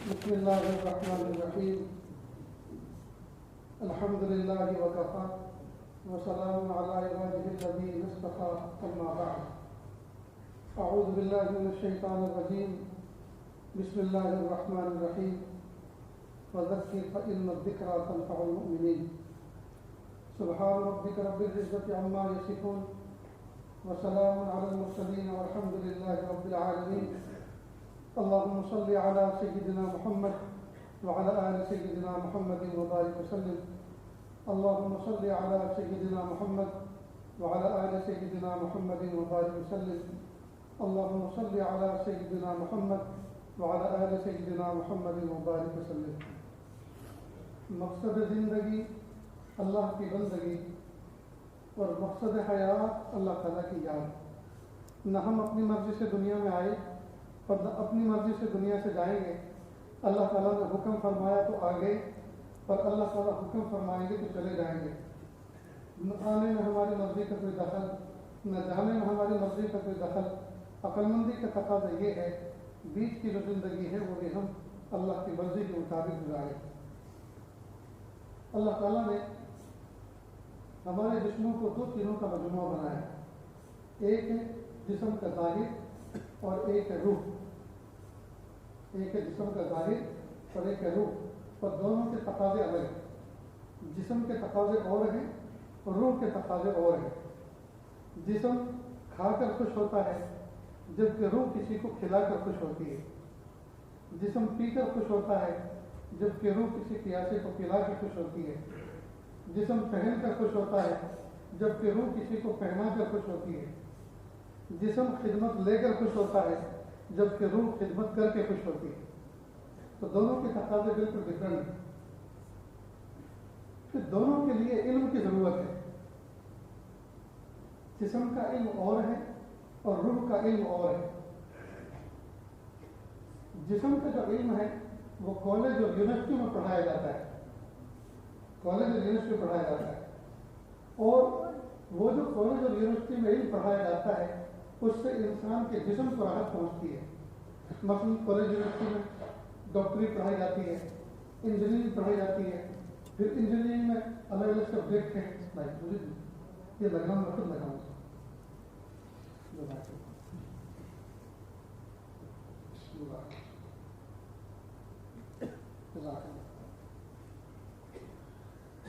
بسم الله الرحمن الرحيم. الحمد لله وكفى وسلام على عباده الذين اصطفى. أما بعد، أعوذ بالله من الشيطان الرجيم. بسم الله الرحمن الرحيم. وذكر فإن الذكرى تنفع المؤمنين. سبحان ربك رب العزة عما يصفون وسلام على المرسلين والحمد لله رب العالمين. اللهم صل على سيدنا محمد وعلى آل سيدنا محمد وبارك وسلم. اللهم صل على سيدنا محمد وعلى آل سيدنا محمد وبارك وسلم. اللهم صل على سيدنا محمد وعلى آل سيدنا محمد وبارك وسلم. مقصد زندگی اللہ کی بندگی اور مقصد حیات اللہ تعالیٰ کی یاد. نہ ہم اپنی مرضی سے دنیا میں آئے اور نہ اپنی مرضی سے دنیا سے جائیں گے. اللہ تعالیٰ نے حکم فرمایا تو آ گئے اور اللہ تعالیٰ حکم فرمائیں گے تو چلے جائیں گے. نہ آنے میں ہماری مرضی کا کوئی دخل، نہ جانے میں ہماری مرضی کا کوئی دخل. عقل مندی کا تقاضا یہ ہے بیچ کی جو زندگی ہے وہ بھی ہم اللہ کی مرضی کے مطابق گزاریں. اللہ تعالیٰ نے ہمارے جسموں کو دو چیزوں کا مجموعہ بنایا. ایک ہے جسم کا ظاہر اور ایک ہے روح. ایک ہے جسم کا ظاہر اور ایک ہے روح، اور دونوں کے تقاضے الگ ہیں. جسم کے تقاضے اور ہیں اور روح کے تقاضے اور ہیں. جسم کھا کر خوش ہوتا ہے جبکہ روح کسی کو کھلا کر خوش ہوتی ہے. جسم پی کر خوش ہوتا ہے جبکہ روح کسی پیاسے کو پلا کے خوش ہوتی ہے. جسم پہن کر خوش ہوتا ہے جبکہ روح کسی کو پہنا کر خوش ہوتی ہے. جسم خدمت لے کر خوش ہوتا ہے جبکہ روح خدمت کر کے خوش ہوتی ہے. تو دونوں کے تقاضے بالکل ڈفرنٹ ہیں. کہ دونوں کے لیے علم کی ضرورت ہے. جسم کا علم اور ہے اور روح کا علم اور ہے. جسم کا جو علم ہے وہ کالج اور یونیورسٹی میں پڑھایا جاتا ہے. کالج اور یونیورسٹی میں پڑھایا جاتا ہے. اور وہ جو کالج اور یونیورسٹی میں علم پڑھایا جاتا ہے اس سے انسان کے جسم کو راحت پہنچتی ہے. مثلاً کالج یونیورسٹی میں ڈاکٹری پڑھائی جاتی ہے، انجینئرنگ پڑھائی جاتی ہے. پھر انجینئرنگ میں الگ الگ سبجیکٹ ہیں. مجھے یہ لگاؤں میں خود لگاؤں.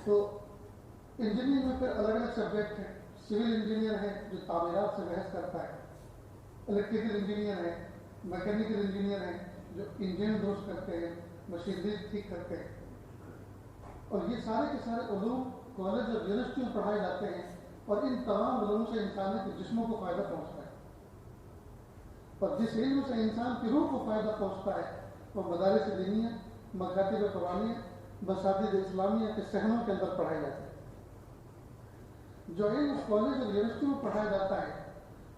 تو انجینئرنگ میں پھر الگ الگ سبجیکٹ ہیں. سول انجینئر ہے جو تعمیرات سے بحث کرتا ہے. الیکٹریکل انجینئر ہے، میکینیکل انجینئر ہے جو انجن درست کرتے ہیں، مشینری ٹھیک کرتے ہیں. اور یہ سارے کے سارے علوم کالج اور یونیورسٹی میں پڑھائے جاتے ہیں. اور ان تمام علوم سے انسان کے جسموں کو فائدہ پہنچتا ہے. اور جس علم سے انسان کی روح کو فائدہ پہنچتا ہے وہ مدارس دینیہ، مکاتب قرآنیہ، مساجد اسلامیہ کے صحنوں کے اندر پڑھایا جاتا ہے. جو علم کالج اور یونیورسٹی میں پڑھایا جاتا ہے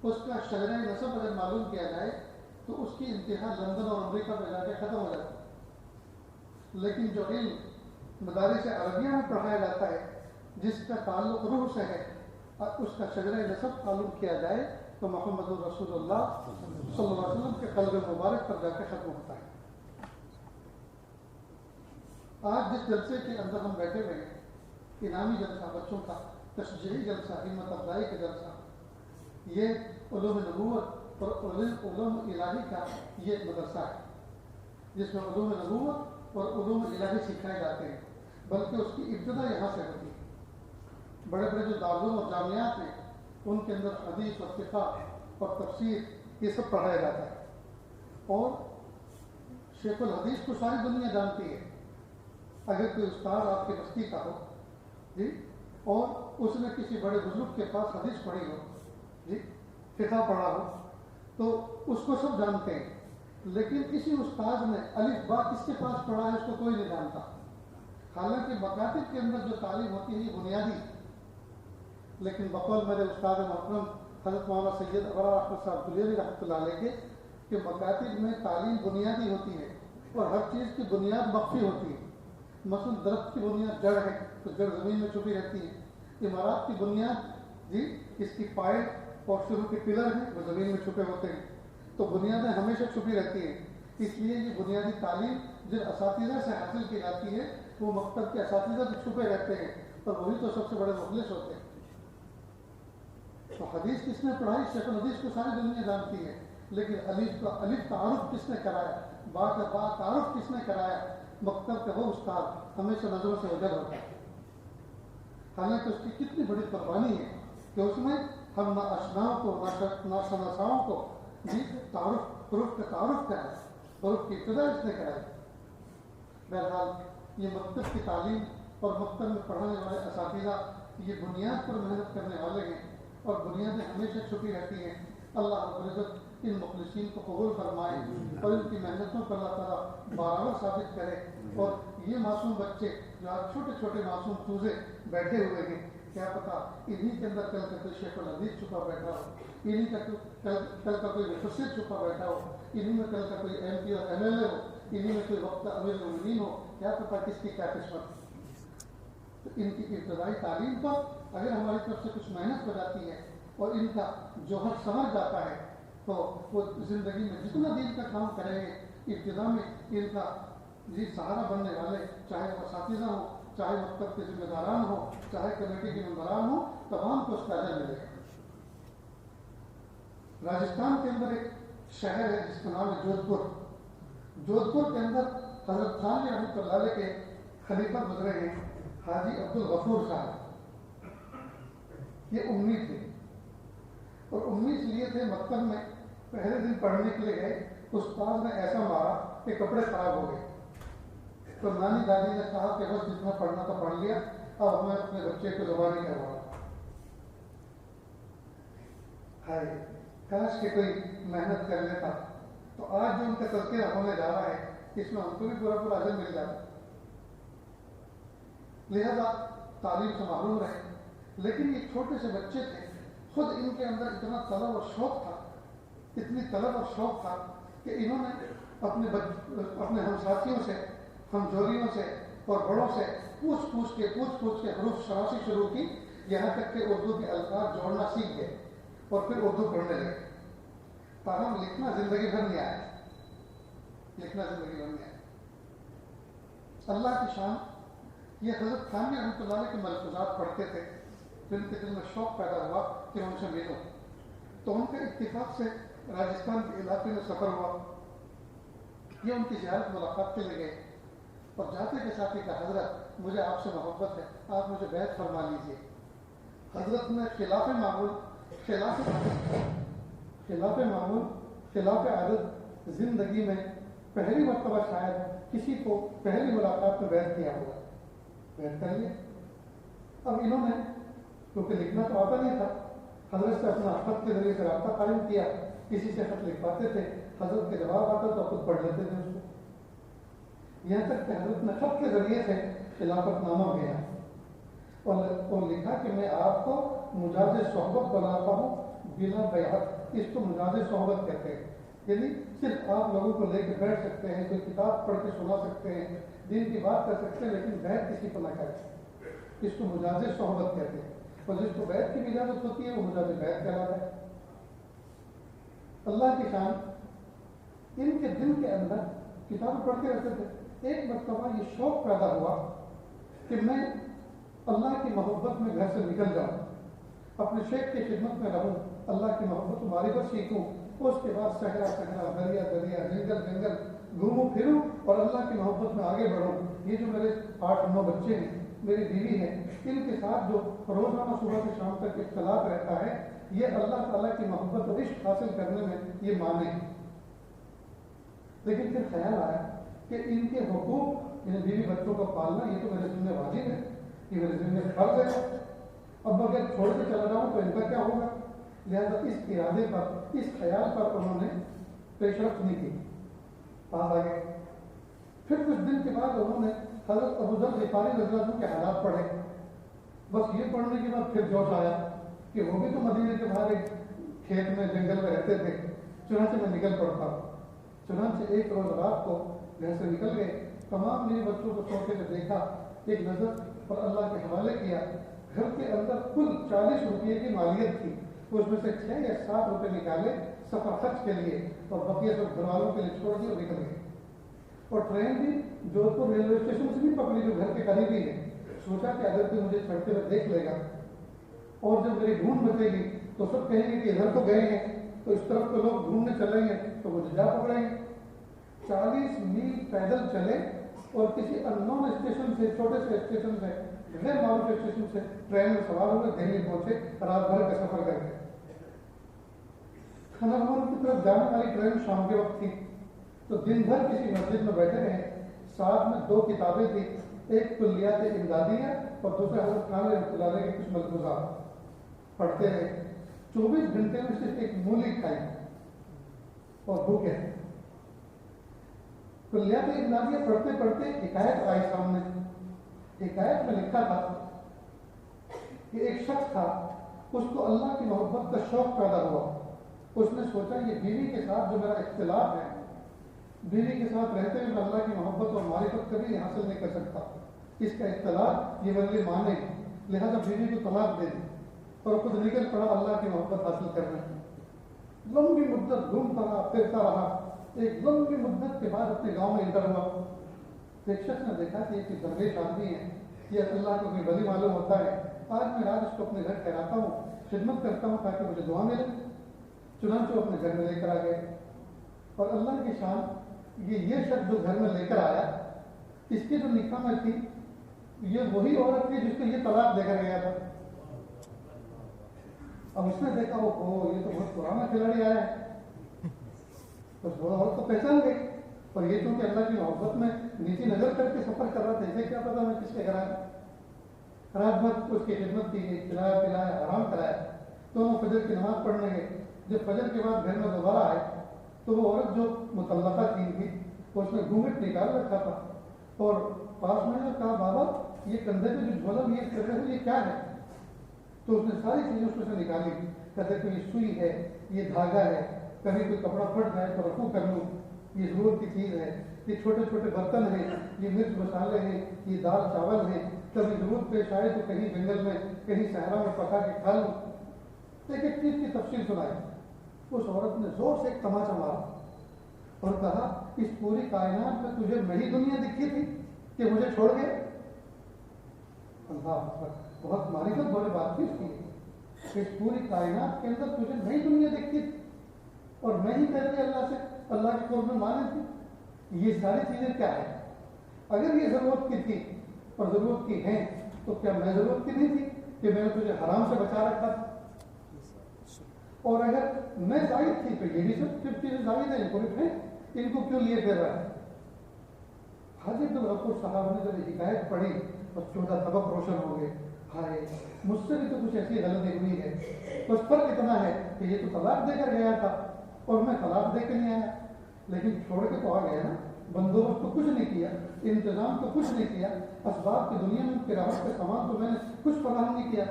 اس کا شجرہ نسب اگر معلوم کیا جائے تو اس کی انتہا لندن اور امریکہ میں جا کے ختم ہو جاتی ہے. لیکن جو علم مدارس عربیہ میں پڑھایا جاتا ہے جس کا تعلق روح سے ہے اور اس کا شجرہ نسب معلوم کیا جائے تو محمد رسول اللہ صلی اللہ علیہ وسلم کے قلب مبارک پر جا کے ختم ہوتا ہے. آج جس جلسے کے اندر ہم بیٹھے ہوئے ہیں، انعامی جلسہ، بچوں کا تشجیعی جلسہ، ہمت افزائی کا جلسہ، یہ علوم نبوت اور علوم الہی کا یہ مدرسہ ہے جس میں علوم نبوت اور علوم الہی سکھائے جاتے ہیں. بلکہ اس کی ابتدا یہاں سے ہوتی ہے. بڑے بڑے جو دارالعلوم اور جامعات ہیں ان کے اندر حدیث اور فقہ اور تفسیر یہ سب پڑھایا جاتا ہے. اور شیخ الحدیث کو ساری دنیا جانتی ہے. اگر کوئی استاد آپ کے بستی کا ہو جی اور اس نے کسی بڑے بزرگ کے پاس حدیث پڑھی ہو جی، فقہ پڑھا ہو تو اس کو سب جانتے ہیں. لیکن کسی استاد نے الف با کس کے پاس پڑھا ہے اس کو کوئی نہیں جانتا. حالانکہ مکاتب کے اندر جو تعلیم ہوتی ہے یہ بنیادی ہے. لیکن بقول میرے استاد محترم حضرت مولانا سید ابرار احمد صاحب دلیری رحمۃ اللہ علیہ کے کہ مکاتب میں تعلیم بنیادی ہوتی ہے اور ہر چیز کی بنیاد مخفی ہوتی ہے. مثلا درخت کی بنیاد جڑ ہے تو جڑ زمین میں چھپی رہتی ہے. عمارات کی بنیاد جی اس کی پائپ اور شروع کے پلر ہیں وہ زمین میں چھپے ہوتے ہیں. تو بنیادیں ہمیشہ چھپی رہتی ہیں. اس لیے یہ بنیادی تعلیم جن اساتذہ سے حاصل کی جاتی ہے وہ مکتب کے اساتذہ تو چھپے رہتے ہیں اور وہی تو سب سے بڑے مخلص ہوتے ہیں. تو حدیث کس نے پڑھائی؟ شیخ الحدیث کو ساری دنیا جانتی ہے، لیکن الف تعارف کس نے کرایا، با کا با تعارف کس نے کرایا؟ مکتب کا وہ استاد ہمیشہ نظروں سے اوجھل ہوتا ہے. حالانکہ اس کی کتنی بڑی قربانی ہے کہ اس میں ہم نہ اشناؤں کو نہ شناساؤں کو بھی تعارف، حروف کا تعارف کرائے، حروف کی ابتدا اس نے کرائی. بہرحال یہ مکتب کی تعلیم اور مکتب میں پڑھانے والے اساتذہ یہ بنیاد پر محنت کرنے والے ہیں اور بنیادیں ہمیشہ چھپی رہتی ہیں. اللہ رب العزت ان مخلصین کو قبول فرمائے اور ان کی محنتوں کو اللہ تعالیٰ برابر ثابت کرے. اور یہ معصوم بچے جو آج چھوٹے چھوٹے معصوم چوزے بیٹھے ہوئے ہیں، کیا پتا انہی کے اندر کل کا کوئی شیخ الحدیث چھپا بیٹھا ہو، انہی کا کل کا کوئی مفسر چھپا بیٹھا ہو، انہی میں کل کا کوئی MP اور MLA ہو، انہی میں کوئی وقت امیر المؤمنین ہو، کیا پتا کس کی کیا قسمت. تو ان کی ابتدائی تعلیم پر اگر ہماری طرف سے کچھ محنت ہو جاتی ہے اور ان کا جوہر سمجھ جاتا ہے تو وہ زندگی میں جتنا دین کا کام کریں گے ابتدا میں ان کا سہارا بننے والے، چاہے وہ اساتذہ ہوں، چاہے مکتب کے ذمہ داران ہوں، چاہے کمیٹی کے ممبران ہوں، تمام کو اس کا اجر ملے گا. راجستھان کے اندر ایک شہر ہے جس کا نام ہے جودھ پور. جودھ پور کے اندر حضرت خان رحمۃ اللہ علیہ کے خلیفہ گزرے ہیں حاجی عبد الغفور صاحب. یہ امی تھے اور امی اس لیے تھے مکتب میں پہلے دن پڑھنے کے لیے گئے، استاد نے ایسا مارا کہ کپڑے خراب ہو گئے. تو نانی دادی نے کہا کہ بس جتنا پڑھنا تھا پڑھ لیا، اب ہمیں اپنے بچے کو زبانی کروانا. ہائے کاش کہ کوئی محنت کر لیتا تو آج جو ان کا تذکرہ ہونے جا رہا ہے اس میں ہم کو بھی پورا اجر مل جاتا. لہذا تعلیم سے محروم رہے. لیکن یہ چھوٹے سے بچے تھے، خود ان کے اندر اتنا طلب اور شوق تھا، اتنی طلب اور شوق تھا کہ انہوں نے اپنے ہم ساتھیوں سے، ہم جولیوں سے اور بڑوں سے پوچھ پوچھ کے حروف شناسی شروع کی، یہاں تک کہ اردو کے الفاظ جوڑنا سیکھ گئے اور پھر اردو پڑھنے لگے. تاہم لکھنا زندگی بھر نہیں آیا، لکھنا زندگی بھر نہیں آیا. اللہ کی شان، یہ حضرت خان رحمۃ اللہ علیہ کے ملفوظات پڑھتے تھے، پھر ان کے دل میں شوق پیدا ہوا کہ ان سے ملو. تو ان کے اتفاق سے راجستھان کے علاقے میں سفر ہوا. یہ ان کی زیارت ملاقات کے لیے گئے اور جاتے کے ساتھ ہی کہا حضرت مجھے آپ سے محبت ہے، آپ مجھے بیعت فرما لیجیے. حضرت نے خلاف عادت زندگی میں پہلی مرتبہ شاید کسی کو پہلی ملاقات میں بیعت کیا ہوگا. بیعت کر لیا. اب انہوں نے کیونکہ لکھنا تو آتا نہیں تھا، حضرت سے اپنا خط کے ذریعے سے رابطہ قائم کیا. کسی سے خط لکھواتے تھے، حضرت کے جواب آتا تو خود پڑھ لیتے تھے اس کو. یہاں تک کہ حضرت نے خط کے ذریعے سے خلافت نامہ بھیجا اور لکھا کہ میں آپ کو مجاز صحبت بناتا ہوں بلا بیعت. اس کو مجاز صحبت کہتے ہیں، یعنی صرف آپ لوگوں کو لے کے بیٹھ سکتے ہیں، کوئی کتاب پڑھ کے سنا سکتے ہیں، دین کی بات کر سکتے ہیں، لیکن بیعت کسی کو نہ کرے. اس کو مجاز صحبت کہتے ہیں. اور جس کو بیعت کی اجازت ہوتی ہے وہ مجاز بیعت کہلاتا ہے. اللہ کی شان، ان کے دل کے اندر کتاب پڑھتے رہتے تھے. ایک مرتبہ یہ شوق پیدا ہوا کہ میں اللہ کی محبت میں گھر سے نکل جاؤں، اپنے شیخ کی خدمت میں رہوں، اللہ کی محبت معرفت سیکھوں، اس کے بعد صحرا دریا جنگل گھوموں پھروں اور اللہ کی محبت میں آگے بڑھوں. یہ جو میرے 8-9 بچے ہیں، میری بیوی ہے، ان کے ساتھ جو روزانہ صبح سے شام تک اختلاط رہتا ہے، یہ اللہ تعالیٰ کی محبت اور عشق حاصل کرنے میں یہ مانے. لیکن پھر خیال آیا کہ ان کے حقوق، یعنی بیوی بچوں کو پالنا، یہ تو میرے ذمہ واجب ہے، یہ میرے ذمہ فرض ہے. اب اگر چھوڑ کے چلا جاؤں تو ان کا کیا ہوگا؟ لہٰذا اس ارادے پر، اس خیال پر انہوں نے پیش رفت نہیں کی. پاس آ گئے. پھر کچھ دن کے بعد انہوں نے حضرت ابو ذر غفاری رضی اللہ عنہ کے حالات پڑھے. بس یہ پڑھنے کے بعد پھر جوش آیا کہ وہ بھی تو مدینے کے باہر ایک کھیت میں جنگل میں رہتے تھے، چنانچہ میں نکل پڑتا ہوں. چنانچہ ایک روز رات کو گھر سے نکل گئے، تمام میرے بچوں کو سوتے میں دیکھا، ایک نظر اور اللہ کے حوالے کیا. گھر کے اندر کل 40 روپئے کی مالیت تھی، اس میں سے 6 یا 7 روپئے نکالے، سفر خرچ کے لیے، اور بقیہ سب گھر والوں کے لیے چھوڑ دیا اور نکل گئے. اور ٹرین بھی جودھ پور ریلوے اسٹیشن سے بھی پکڑی جو گھر کے قریب ہی ہے. سوچا کہ اگر کوئی مجھے چڑھتے ہوئے دیکھ لے گا اور جب میری ڈھونڈ بچے گی تو سب کہیں گے کہ ادھر تو گئے ہیں، تو اس طرف تو لوگ ڈھونڈنے چلیں گے تو مجھے جا پکڑیں گے. 40 میل پیدل چلے اور کسی اننون اسٹیشن سے، چھوٹے سے اسٹیشن سے، غیر معروف اسٹیشن سے ٹرین میں سوار ہوئے دہلی پہنچے رات بھر کا سفر کر کے. کھنرمن کی طرف جانے والی ٹرین شام کے وقت تھی تو دن بھر کسی مسجد میں بیٹھے رہے. ساتھ میں 2 کتابیں تھی، ایک کلیات امدادیہ اور دوسرا حضرت خان رحمۃ اللہ علیہ کے کچھ ملفوظات پڑھتے رہے. 24 گھنٹے میں صرف ایک مولی کھائی اور بھوکے. کلیات امدادیہ پڑھتے پڑھتے حکایت آئی سامنے. حکایت میں لکھا تھا کہ ایک شخص تھا، اس کو اللہ کی محبت کا شوق پیدا ہوا. اس نے سوچا یہ بیوی کے ساتھ جو میرا اختلاف ہے، بیوی کے ساتھ رہتے ہوئے میں اللہ کی محبت اور معرفت کبھی حاصل نہیں کر سکتا. اس کا اختلاف یہ میرے لیے مانے، لہذا بیوی کو طلاق دے دی اور خود نکل پڑا اللہ کی محبت حاصل کرنے. لمبی مدت گھومتا رہا، پھرتا رہا. ایک لمبی مدت کے بعد اپنے گاؤں میں انٹر ہوا. ایک شخص نے دیکھا کہ یہ درویش آدمی ہے، یہ اللہ کو کوئی ولی معلوم ہوتا ہے. آج میں رات اس کو اپنے گھر ٹھہراتا ہوں، خدمت کرتا ہوں تاکہ مجھے دعا ملے. چنانچہ اپنے گھر میں لے کر آ گئے. اور اللہ کی شان، یہ شخص جو گھر میں لے کر آیا، اس کی جو نکاح میں تھی یہ وہی عورت تھی جس کو یہ طلاق دے کر گیا تھا. اب اس نے دیکھا وہ یہ تو بہت پرانا کھلاڑی آیا ہے، بس وہ عورت تو پہچان گئی. اور یہ چونکہ اللہ کی محبت میں نیچی نظر کر کے سفر کر رہا تھا، اسے کیا پتا میں کس کے گھر آیا. رات بھر اس کی خدمت کی گئی، کھلایا پلایا، آرام کرایا. دونوں فجر کی نماز پڑھنے گئے. جب فجر کے بعد گھر میں دوبارہ آئے تو وہ عورت جو مطلقہ تھی اس نے گھونگھٹ نکال رکھا تھا اور پاس میں کہا بابا یہ کندھے پہ جو جھولا یہ کر رہے ہو یہ کیا ہے؟ تو اس نے ساری چیزیں اس میں سے نکالی. کہتے کہ یہ سوئی ہے، یہ دھاگا ہے، کبھی کوئی کپڑا پھٹ جائے تو رفو کر لوں، یہ ضرورت کی چیز ہے، یہ چھوٹے چھوٹے برتن ہیں، یہ مرچ مسالے ہیں، یہ دال چاول ہیں، کبھی ضرورت پیش آئے تو کہیں جنگل میں کہیں صحرا میں پکا کے کھا لوں. ایک ایک چیز کی تفصیل سنائی. اس عورت نے زور سے ایک تماچا مارا اور کہا اس پوری کائنات میں تجھے وہی دنیا دکھی تھی کہ مجھے چھوڑ گئے؟ اللہ اکبر، بہت معرفت بڑی بات تھی اس کی. اس پوری کائنات کے اندر تجھے نئی دنیا دکھی تھی اور میں ہی کہتے اللہ سے اللہ کے قرب میں مانے تھی. یہ ساری چیزیں کیا ہے؟ اگر یہ ضرورت کی تھی اور ضرورت کی ہیں تو کیا میں ضرورت کی نہیں تھی کہ میں نے تجھے حرام سے بچا رکھا تھا؟ اور اگر میں زائد تھی تو یہ بھی سب چیزیں زائد ہیں، ان کو کیوں لیے پھر رہا ہے؟ حاجی عبدالغفور صاحب نے جب حکایت پڑھی اور 14 طبق روشن ہو گئے. ہائے مجھ سے بھی تو کچھ ایسی غلطی ہوئی ہے. بس فرق اتنا ہے کہ یہ تو طلاق دے کر گیا تھا اور میں طلاق دے کے نہیں آیا، لیکن چھوڑ کے تو آ گیا نا. بندوبست تو کچھ نہیں کیا، انتظام تو کچھ نہیں کیا، اسباب کی دنیا میں قراءت کا سامان تو میں نے کچھ فراہم نہیں کیا.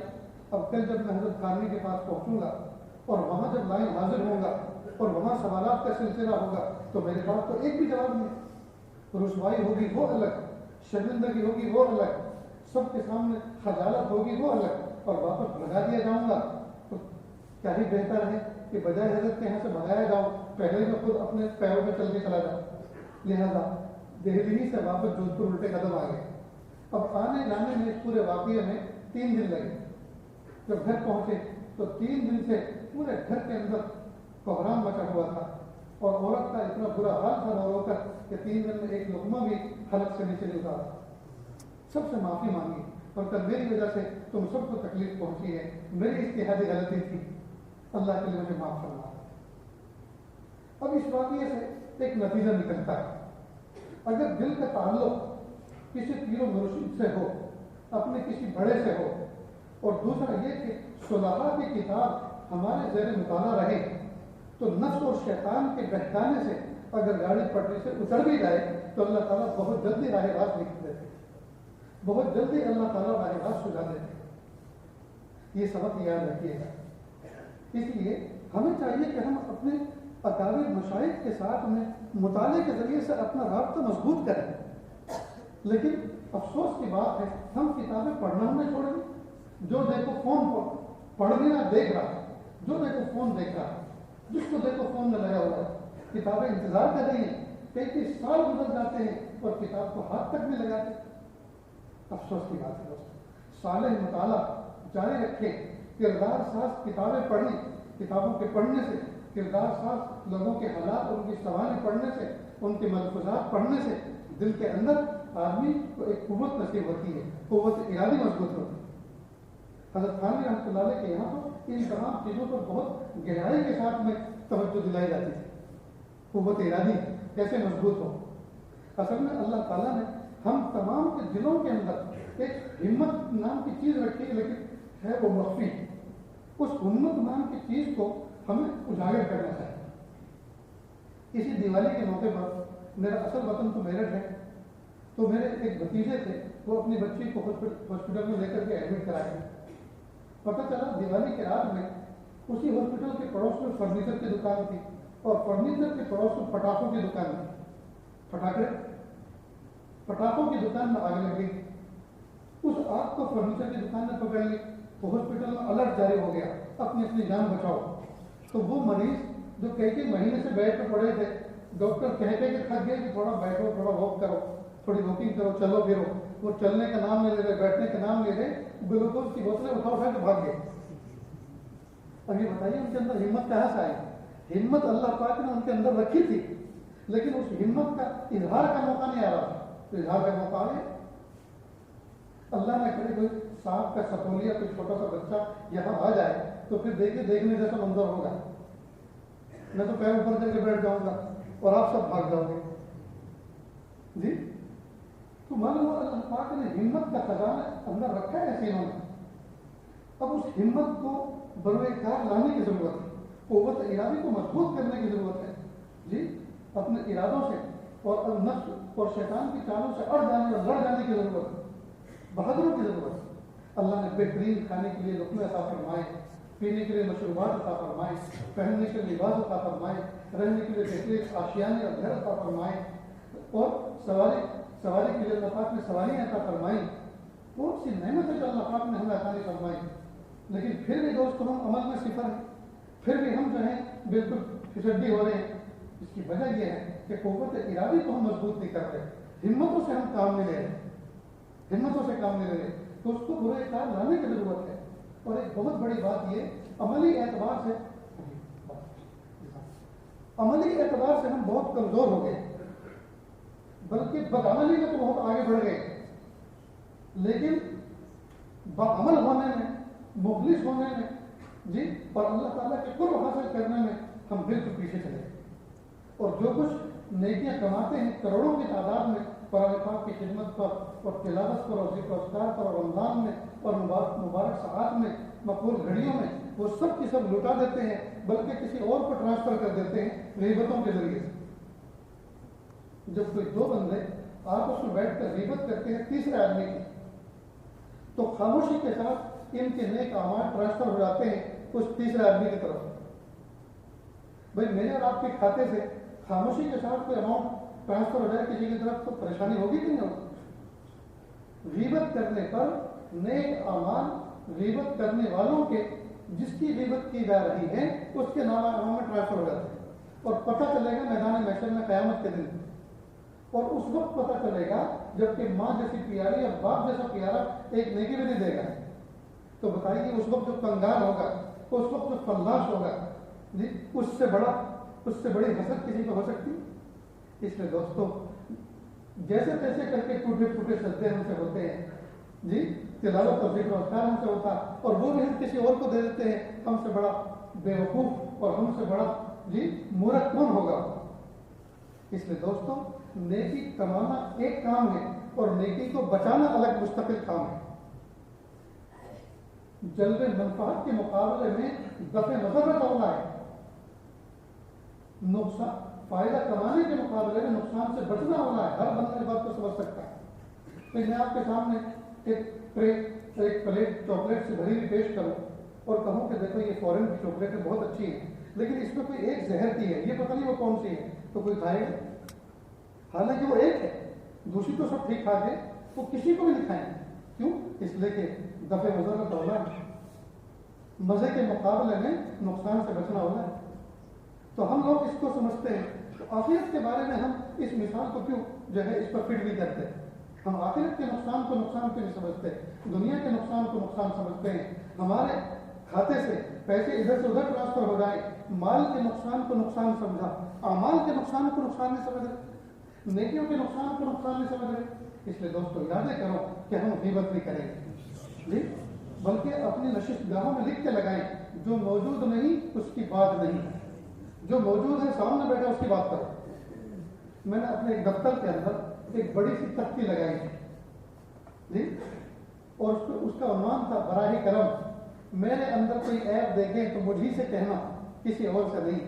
اب کل جب میں حضرت خانوی کے پاس پہنچوں گا اور وہاں جب لائن حاضر ہوں گا اور وہاں سوالات کا سلسلہ ہوگا تو میرے پاس تو ایک بھی جواب نہیں. رسوائی ہوگی وہ الگ، شرمندگی ہوگی وہ الگ، سب کے سامنے خجالت ہوگی وہ الگ، اور واپس بھگا دیا جاؤں گا. تو کیا ہی بہتر ہے کہ بجائے حضرت کے یہاں سے بھگایا جاؤں پہلے میں خود اپنے پیروں پہ چل کے چلا جاؤں. لہذا دہلی سے واپس جودھ پور الٹے قدم آ گئے. اب آنے جانے میں اس پورے واقعے میں 3 دن لگے. جب گھر پہنچے تو 3 دن سے پورے گھر کے اندر کوہرام مچا ہوا تھا اور عورت کا اتنا برا حال تھا رو رو کر کہ 3 دن میں ایک لقمہ بھی حلق سے نیچے نہیں اتارا. سب سے معافی مانگی اور کل میری وجہ سے تم سب کو تکلیف پہنچی ہے، میری اجتہادی غلطی تھی، اللہ کے لیے مجھے معاف کرنا. اب اس واقعے سے ایک نتیجہ نکلتا ہے. اگر دل کا تعلق کسی پیر و مرشد سے ہو، اپنے کسی بڑے سے ہو، اور دوسرا یہ کہ صلحاء کی کتاب ہمارے زیر مطالعہ رہے، تو نفس اور شیطان کے بہکانے سے اگر گاڑی پٹری سے اتر بھی جائے تو اللہ تعالیٰ بہت جلدی راہ راست لکھ دیتے، بہت جلدی اللہ تعالیٰ راہ راست سجا دیتے. یہ سبق یاد رکھیے گا. اس لیے ہمیں چاہیے کہ ہم اپنے اکابر مشائخ کے ساتھ میں مطالعے کے ذریعے سے اپنا رابطہ مضبوط کریں. لیکن افسوس کی بات ہے ہم کتابیں پڑھنا ہم نے چھوڑ دی. جو دیکھو فون پر پڑھ لینا دیکھ رہا، جو دیکھو فون دیکھ رہا. جس کو دیکھو فون میں لگا ہوا ہے، کتابیں انتظار کر رہی ہیں، کئی سال گزر جاتے ہیں اور کتاب کو ہاتھ تک نہیں لگاتے۔ افسوس کی بات ہے دوستوں، صالح مطالعہ جاری رکھے، کردار ساز کتابیں پڑھیں، کتابوں کے پڑھنے سے، کردار ساز لوگوں کے حالات، ان کی سوانح پڑھنے سے، ان کے ملفوظات پڑھنے سے دل کے اندر آدمی کو ایک قوت نصیب ہوتی ہے، قوت ارادی مضبوط ہوتی ہے۔ حضرت تھانوی رحمۃ اللہ علیہ کے یہاں تو ان تمام چیزوں پر بہت گہرائی کے ساتھ میں توجہ دلائی جاتی تھی، قوت ارادی کیسے مضبوط ہو۔ اصل میں اللہ تعالیٰ نے ہم تمام کے دلوں کے اندر ایک ہمت نام کی چیز رکھی ہے، لیکن ہے وہ مخفی۔ اس ہمت نام کی چیز کو ہمیں اجاگر کرنا چاہیے۔ اسی دیوالی کے موقع پر میرا اصل وطن تو میرٹھ ہے، تو میرے ایک بھتیجے تھے، وہ اپنی بچی کو ہاسپٹل میں لے کر کے ایڈمٹ کرائے۔ پتہ چلا دیوالی کے رات میں اسی ہاسپٹل کے پڑوس میں فرنیچر کی دکان تھی، اور فرنیچر کے پڑوس میں پٹاخوں کی دکان تھی، پٹاخوں کی دکان میں آگ لگ گئی۔ اس آگ کو فرنیچر کی دکان نے پکڑ لی، تو ہاسپٹل میں الرٹ جاری ہو گیا، اپنی جان بچاؤ۔ تو وہ مریض جو کئی مہینے سے بیڈ پہ پڑے تھے، ڈاکٹر کہتے کہ تھک گئے کہ تھوڑا بیٹھو، تھوڑا واک کرو، تھوڑی واکنگ کرو، چلو پھرو، وہ چلنے کا نام نہیں لے رہے، بیٹھنے کا نام لے رہے، گلوکوز کی بوتلیں اٹھا کے بھاگ گئے۔ اب یہ بتائیے ان کے اندر ہمت کہاں سے آئی؟ ہمت اللہ پاک نے ان کے اندر رکھی تھی، لیکن اس ہمت کا اظہار کا موقع نہیں آ رہا تھا، تو اظہار کا موقع آ گیا۔ اللہ نہ کرے کوئی سانپ کا سپولیا، کوئی چھوٹا سا بچہ یہاں آ جائے تو پھر دیکھنے جیسا منظر ہوگا، میں تو پیر اوپر کر کے بیٹھ جاؤں گا اور آپ سب بھاگ جاؤ گے جی۔ تو معلوم اللہ پاک نے ہمت کا خزانہ اندر رکھا ہے سینوں میں۔ اب اس ہمت کو بروئے کار لانے کی ضرورت ہے، قوت ارادی کو مضبوط کرنے کی ضرورت ہے جی، اپنے ارادوں سے اور نفس اور شیطان کی چالوں سے اڑ جانے اور لڑ جانے کی ضرورت ہے، بہادروں کی ضرورت ہے۔ اللہ نے بہترین کھانے کے لیے لقمے عطا فرمائے، پینے کے لیے مشروبات عطا فرمائے، پہننے کے لیے لباس عطا فرمائے، رہنے کے لیے بہترین آشیانے اور گھر عطا فرمائے، اور سواری کے لیے اللہ پاک نے سواریاں عطا فرمائیں۔ بہت سی نعمتیں جو اللہ پاک نے ہمیں عطا فرمائی، لیکن پھر بھی دوستوں ہم عمل میں صفر ہیں، پھر بھی ہم جو ہیں بالکل پھسڈی ہو رہے ہیں۔ اس کی وجہ یہ ہے کہ قوت ارادی کو ہم مضبوط نہیں کر رہے، ہمتوں سے ہم کام نہیں لے رہے، ہمتوں سے کام نہیں لے رہے، تو اس کو برے کار لانے کی ضرورت ہے۔ اور ایک بہت بڑی بات یہ عملی اعتبار سے ہم بہت کمزور ہو گئے، بلکہ بدعملی میں تو بہت آگے بڑھ گئے، لیکن بعمل ہونے میں، مخلص ہونے میں جی، اور اللہ تعالیٰ کے قرب حاصل کرنے میں ہم بالکل پیچھے چلے۔ اور جو کچھ نیکیاں کماتے ہیں کروڑوں کی تعداد میں قرآن پاک کی خدمت پر اور تلاوت پر اور ذکر و اذکار پر اور رمضان میں اور مبارک ساعات میں، مقبول گھڑیوں میں، وہ سب کی سب لٹا دیتے ہیں، بلکہ کسی اور کو ٹرانسفر کر دیتے ہیں غیبتوں کے ذریعے سے۔ جب کوئی دو بندے آپس میں بیٹھ کر غیبت کرتے ہیں تیسرے آدمی کی، تو خاموشی کے ساتھ ان کے نیک اعمال ٹرانسفر ہو جاتے ہیں اس تیسرے آدمی کی طرف۔ بھائی میرے اور آپ کے کھاتے سے خاموشی کے ساتھ کوئی اماؤنٹ ٹرانسفر ہو جائے کسی کی طرف تو پریشانی ہوگی کہ نہیں ہوگی؟ غیبت کرنے پر نیک اعمال غیبت کرنے والوں کے، جس کی غیبت کی جا رہی ہے اس کے نام میں ٹرانسفر ہو جاتے ہیں، اور پتہ چلے گا میدان محشر میں قیامت کے دن، اور اس وقت پتہ چلے گا جبکہ ماں جیسی پیاری اور باپ جیسا پیارا ایک نیکی بھی نہیں دے گا، تو بتائیے اس وقت جو کنگال ہوگا، اس وقت جو فلاش ہوگا جی، اس سے بڑی حسرت کسی کو ہو سکتی؟ اس لیے دوستو جیسے تیسے کر کے ٹوٹے ٹوٹے سجدے ہم سے ہوتے ہیں جی، تلاوت اور ذکر و اذکار ہم سے ہوتا، اور وہ بھی ہم کسی اور کو دے دیتے ہیں، ہم سے بڑا بیوقوف اور ہم سے بڑا جی مورخ کون ہوگا؟ اس لیے دوستو نیکی کمانا ایک کام ہے اور نیکی کو بچانا الگ مستقل کام ہے۔ جلب منفعت کے مقابلے میں دفع مضرت اولا ہے، نقصان فائدہ کمانے کے مقابلے میں نقصان سے بچنا ہونا ہے۔ ہر بندہ اس بات کو سمجھ سکتا ہے۔ تو میں آپ کے سامنے ایک پلیٹ چاکلیٹ سے بھری ہوئی پیش کروں اور کہوں کہ دیکھو یہ فورن کی چاکلیٹ ہے، بہت اچھی ہے، لیکن اس میں کوئی ایک زہر کی ہے، یہ پتہ نہیں وہ کون سی ہے، تو کوئی کھائے گا؟ حالانکہ وہ ایک ہے، دوسری تو سب ٹھیک ٹھاک ہے، وہ کسی کو بھی نہیں کھائیں گے۔ کیوں؟ اس لیے کہ دفع مضرت اولا ہے، مزے کے مقابلے میں نقصان سے بچنا ہونا ہے۔ تو ہم لوگ اس کو سمجھتے ہیں، تو آخرت کے بارے میں ہم اس مثال کو کیوں جو ہے اس پر فٹ نہیں کرتے؟ ہم آخرت کے نقصان کو نقصان کیوں نہیں سمجھتے؟ دنیا کے نقصان کو نقصان سمجھتے ہیں؟ ہمارے کھاتے سے پیسے ادھر سے ادھر ٹرانسفر ہو جائے، مال کے نقصان کو نقصان سمجھا، اعمال کے نقصان کو نقصان نہیں سمجھ رہے، نیکیوں کے نقصان کو نقصان نہیں سمجھ رہے۔ اس لیے دوستو ارادے کرو کہ ہم غیبت نہیں کریں گے جی، بلکہ اپنی نشست گاہوں میں لکھ کے لگائیں، جو موجود نہیں اس کی بات نہیں ہے، جو موجود ہے سامنے بیٹھا اس کی بات کرو۔ میں نے اپنے ایک دفتر کے اندر ایک بڑی سی تختی لگائی جی، اور اس کا عنوان تھا براہ کرم میرے اندر کوئی عیب دیکھیں تو مجھ ہی سے کہنا، کسی اور سے نہیں،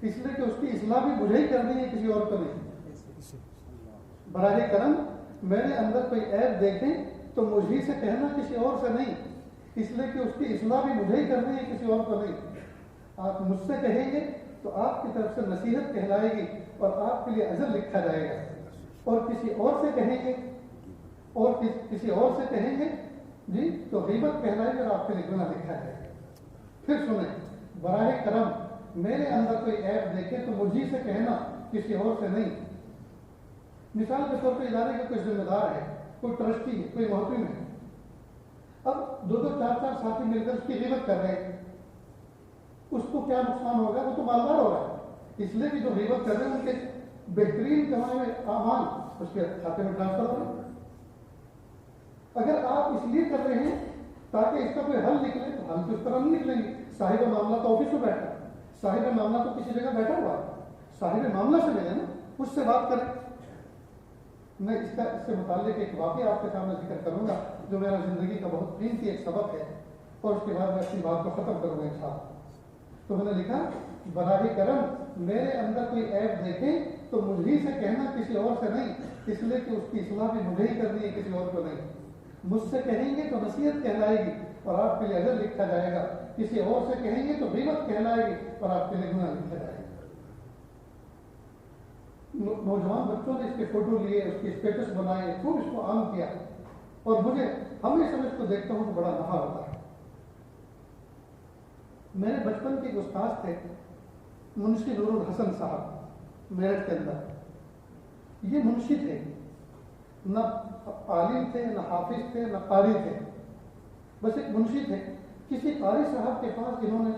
اس لیے کہ اس کی اصلاح بھی مجھے ہی کرنی ہے، کسی اور کو نہیں۔ براہ کرم میرے اندر کوئی عیب دیکھیں تو مجھ ہی سے کہنا، کسی اور سے نہیں، اس لیے کہ اس کی اصلاح بھی مجھے ہی کرنی ہے، کسی اور کو نہیں۔ آپ مجھ سے کہیں گے تو آپ کی طرف سے نصیحت کہلائے گی اور آپ کے لیے اجر لکھا جائے گا، اور کسی اور سے کہیں گے اور کسی اور سے کہیں گے جی تو غیبت کہلائے گی اور آپ کے لیے گناہ لکھا جائے گا۔ پھر سنیں، براہ کرم میرے اندر کوئی عیب دیکھے تو مجھ ہی سے کہنا، کسی اور سے نہیں۔ مثال کے طور پہ ادارے کا کوئی ذمہ دار ہے، کوئی ٹرسٹی ہے، کوئی محترم ہے، اب دو دو چار چار ساتھی مل کر اس کی غیبت کر رہے ہیں، اس کو کیا نقصان ہوگا؟ وہ تو مالدار ہو رہا ہے، اس لیے کہ جو غیبت کر رہے ہیں ان کے بہترین کمائے ہوئے اعمال اس کے کھاتے میں ٹرانسفر ہو رہے ہیں۔ اگر آپ اس لیے کر رہے ہیں تاکہ اس کا کوئی حل نکلے تو حل تو اس طرح نہیں نکلیں گے۔ صاحب معاملہ تو آفس میں بیٹھا ہے، صاحب معاملہ تو کسی جگہ بیٹھا ہوا ہے، صاحب معاملہ سے ملے نا، اس سے بات کریں۔ میں اس سے متعلق ایک واقعہ آپ کے سامنے ذکر کروں گا جو میرا زندگی کا بہت قیمتی ایک سبق ہے، اور اس کے بعد میں اپنی بات کو ختم کروں گا انشاءاللہ۔ تو میں نے لکھا، براہ کرم میرے اندر کوئی عیب دیکھیں تو مجھ ہی سے کہنا، کسی اور سے نہیں، اس لیے کہ اس کی اصلاح بھی مجھے ہی کرنی ہے، کسی اور کو نہیں۔ مجھ سے کہیں گے تو نصیحت کہلائے گی اور آپ کے لیے اجر لکھا جائے گا، کسی اور سے کہیں گے تو غیبت کہلائے گی اور آپ کے لیے گناہ لکھا جائے گا۔ نوجوان بچوں نے اس کے فوٹو لیے، اس کے اسٹیٹس بنائے، خوب اس کو عام کیا، اور مجھے ہمیشہ میں اس کو دیکھتا ہوں تو بڑا نفع ہوتا ہے۔ میرے بچپن کے ایک استاد تھے، منشی نور الحسن صاحب، میرٹھ کے اندر۔ یہ منشی تھے، نہ عالم تھے، نہ حافظ تھے، نہ قاری تھے، بس ایک منشی تھے۔ کسی قاری صاحب کے پاس، جنہوں نے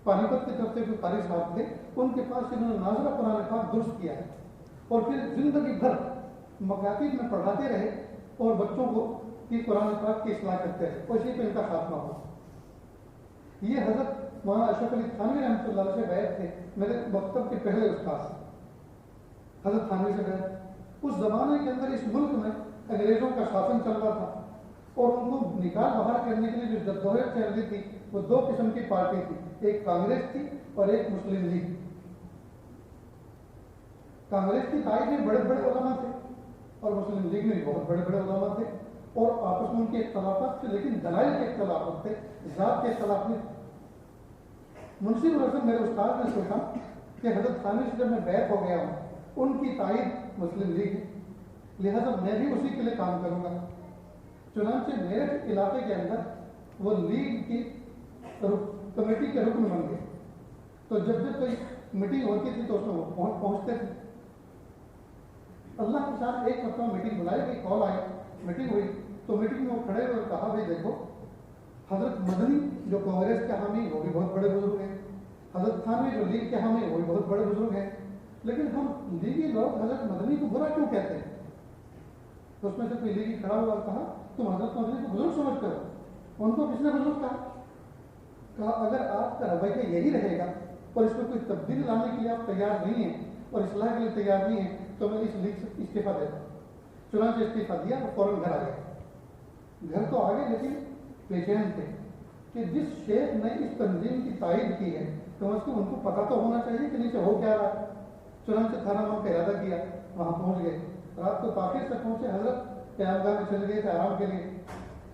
پانی پت کی طرف سے کوئی قاری صاحب تھے، ان کے پاس انہوں نے ناظرہ قرآن پاک درست کیا ہے، اور پھر زندگی بھر مکاتب میں پڑھاتے رہے اور بچوں کو کی قرآن پاک کی اصلاح کرتے رہے، اور اسی پہ ان کا خاتمہ ہوا۔ یہ حضرت مولانا اشرف علی تھانوی رحمۃ اللہ علیہ سے بیعت تھے، میرے مکتب کے پہلے استاد حضرت تھانوی سے بیعت۔ اس زمانے کے اندر اس ملک میں انگریزوں کا شاسن چل رہا تھا، اور ان کو نکال باہر کرنے کے لیے جو جدوجہد چل رہی تھی وہ دو قسم کی پارٹی تھی، ایک کانگریس تھی اور ایک مسلم لیگ۔ کانگریس کی تائید میں بڑے بڑے علماء تھے اور مسلم لیگ میں بھی بہت بڑے بڑے علماء تھے، اور آپس میں ان کے اختلافات تھے، لیکن دلائل کے اختلافات تھے، ذات کے اختلاف نہیں۔ منشی الحسن میرے استاد نے سوچا کہ حضرت تھانوی سے جب میں بیعت ہو گیا ہوں، ان کی تائید مسلم لیگ ہے، لہذا میں بھی اسی کے لیے کام کروں گا۔ چنانچہ میرے علاقے کے اندر وہ لیگ کی کمیٹی کے رکن بن گئے، تو جب جب کوئی میٹنگ ہوتی تھی تو اس میں وہ پہنچتے تھے۔ اللہ کے ساتھ ایک مرتبہ میٹنگ بلائی گئی، کال آئی، میٹنگ ہوئی، تو میٹنگ میں وہ کھڑے ہوئے اور کہا، بھائی دیکھو، حضرت مدنی جو کانگریس کے حامی وہ بھی بہت بڑے بزرگ ہیں، حضرت تھانوی جو لیگ کے حامی وہ بھی بہت بڑے بزرگ ہیں، لیکن ہم لیگی لوگ حضرت مدنی کو برا کیوں کہتے ہیں؟ تو اس میں سے کوئی لیگی کھڑا ہوا اور کہا، تم حضرت مدنی کو بزرگ سمجھتے ہو؟ ان کو کس نے بزرگ کہا؟ اگر آپ کا رویہ یہی رہے گا اور اس میں کوئی تبدیلی لانے کے لیے آپ تیار نہیں ہیں اور اصلاح کے لیے تیار نہیں ہیں تو میں اس لیگ سے استعفیٰ دیتا ہوں۔ چنانچہ استعفیٰ دیا اور فوراً گھر آ گیا۔ گھر تو آگے لیکن پیشین تھے کہ جس شیخ نے اس تنظیم کی تائید کی ہے کم از کم ان کو پتہ تو ہونا چاہیے کہ نیچے ہو کیا رہا ہے۔ چنانچہ تھانہ مان کا ارادہ کیا، وہاں پہنچ گئے، رات کو تاخیر سے پہنچے، حضرت قیام گاہ میں چلے گئے تھے آرام کے لیے۔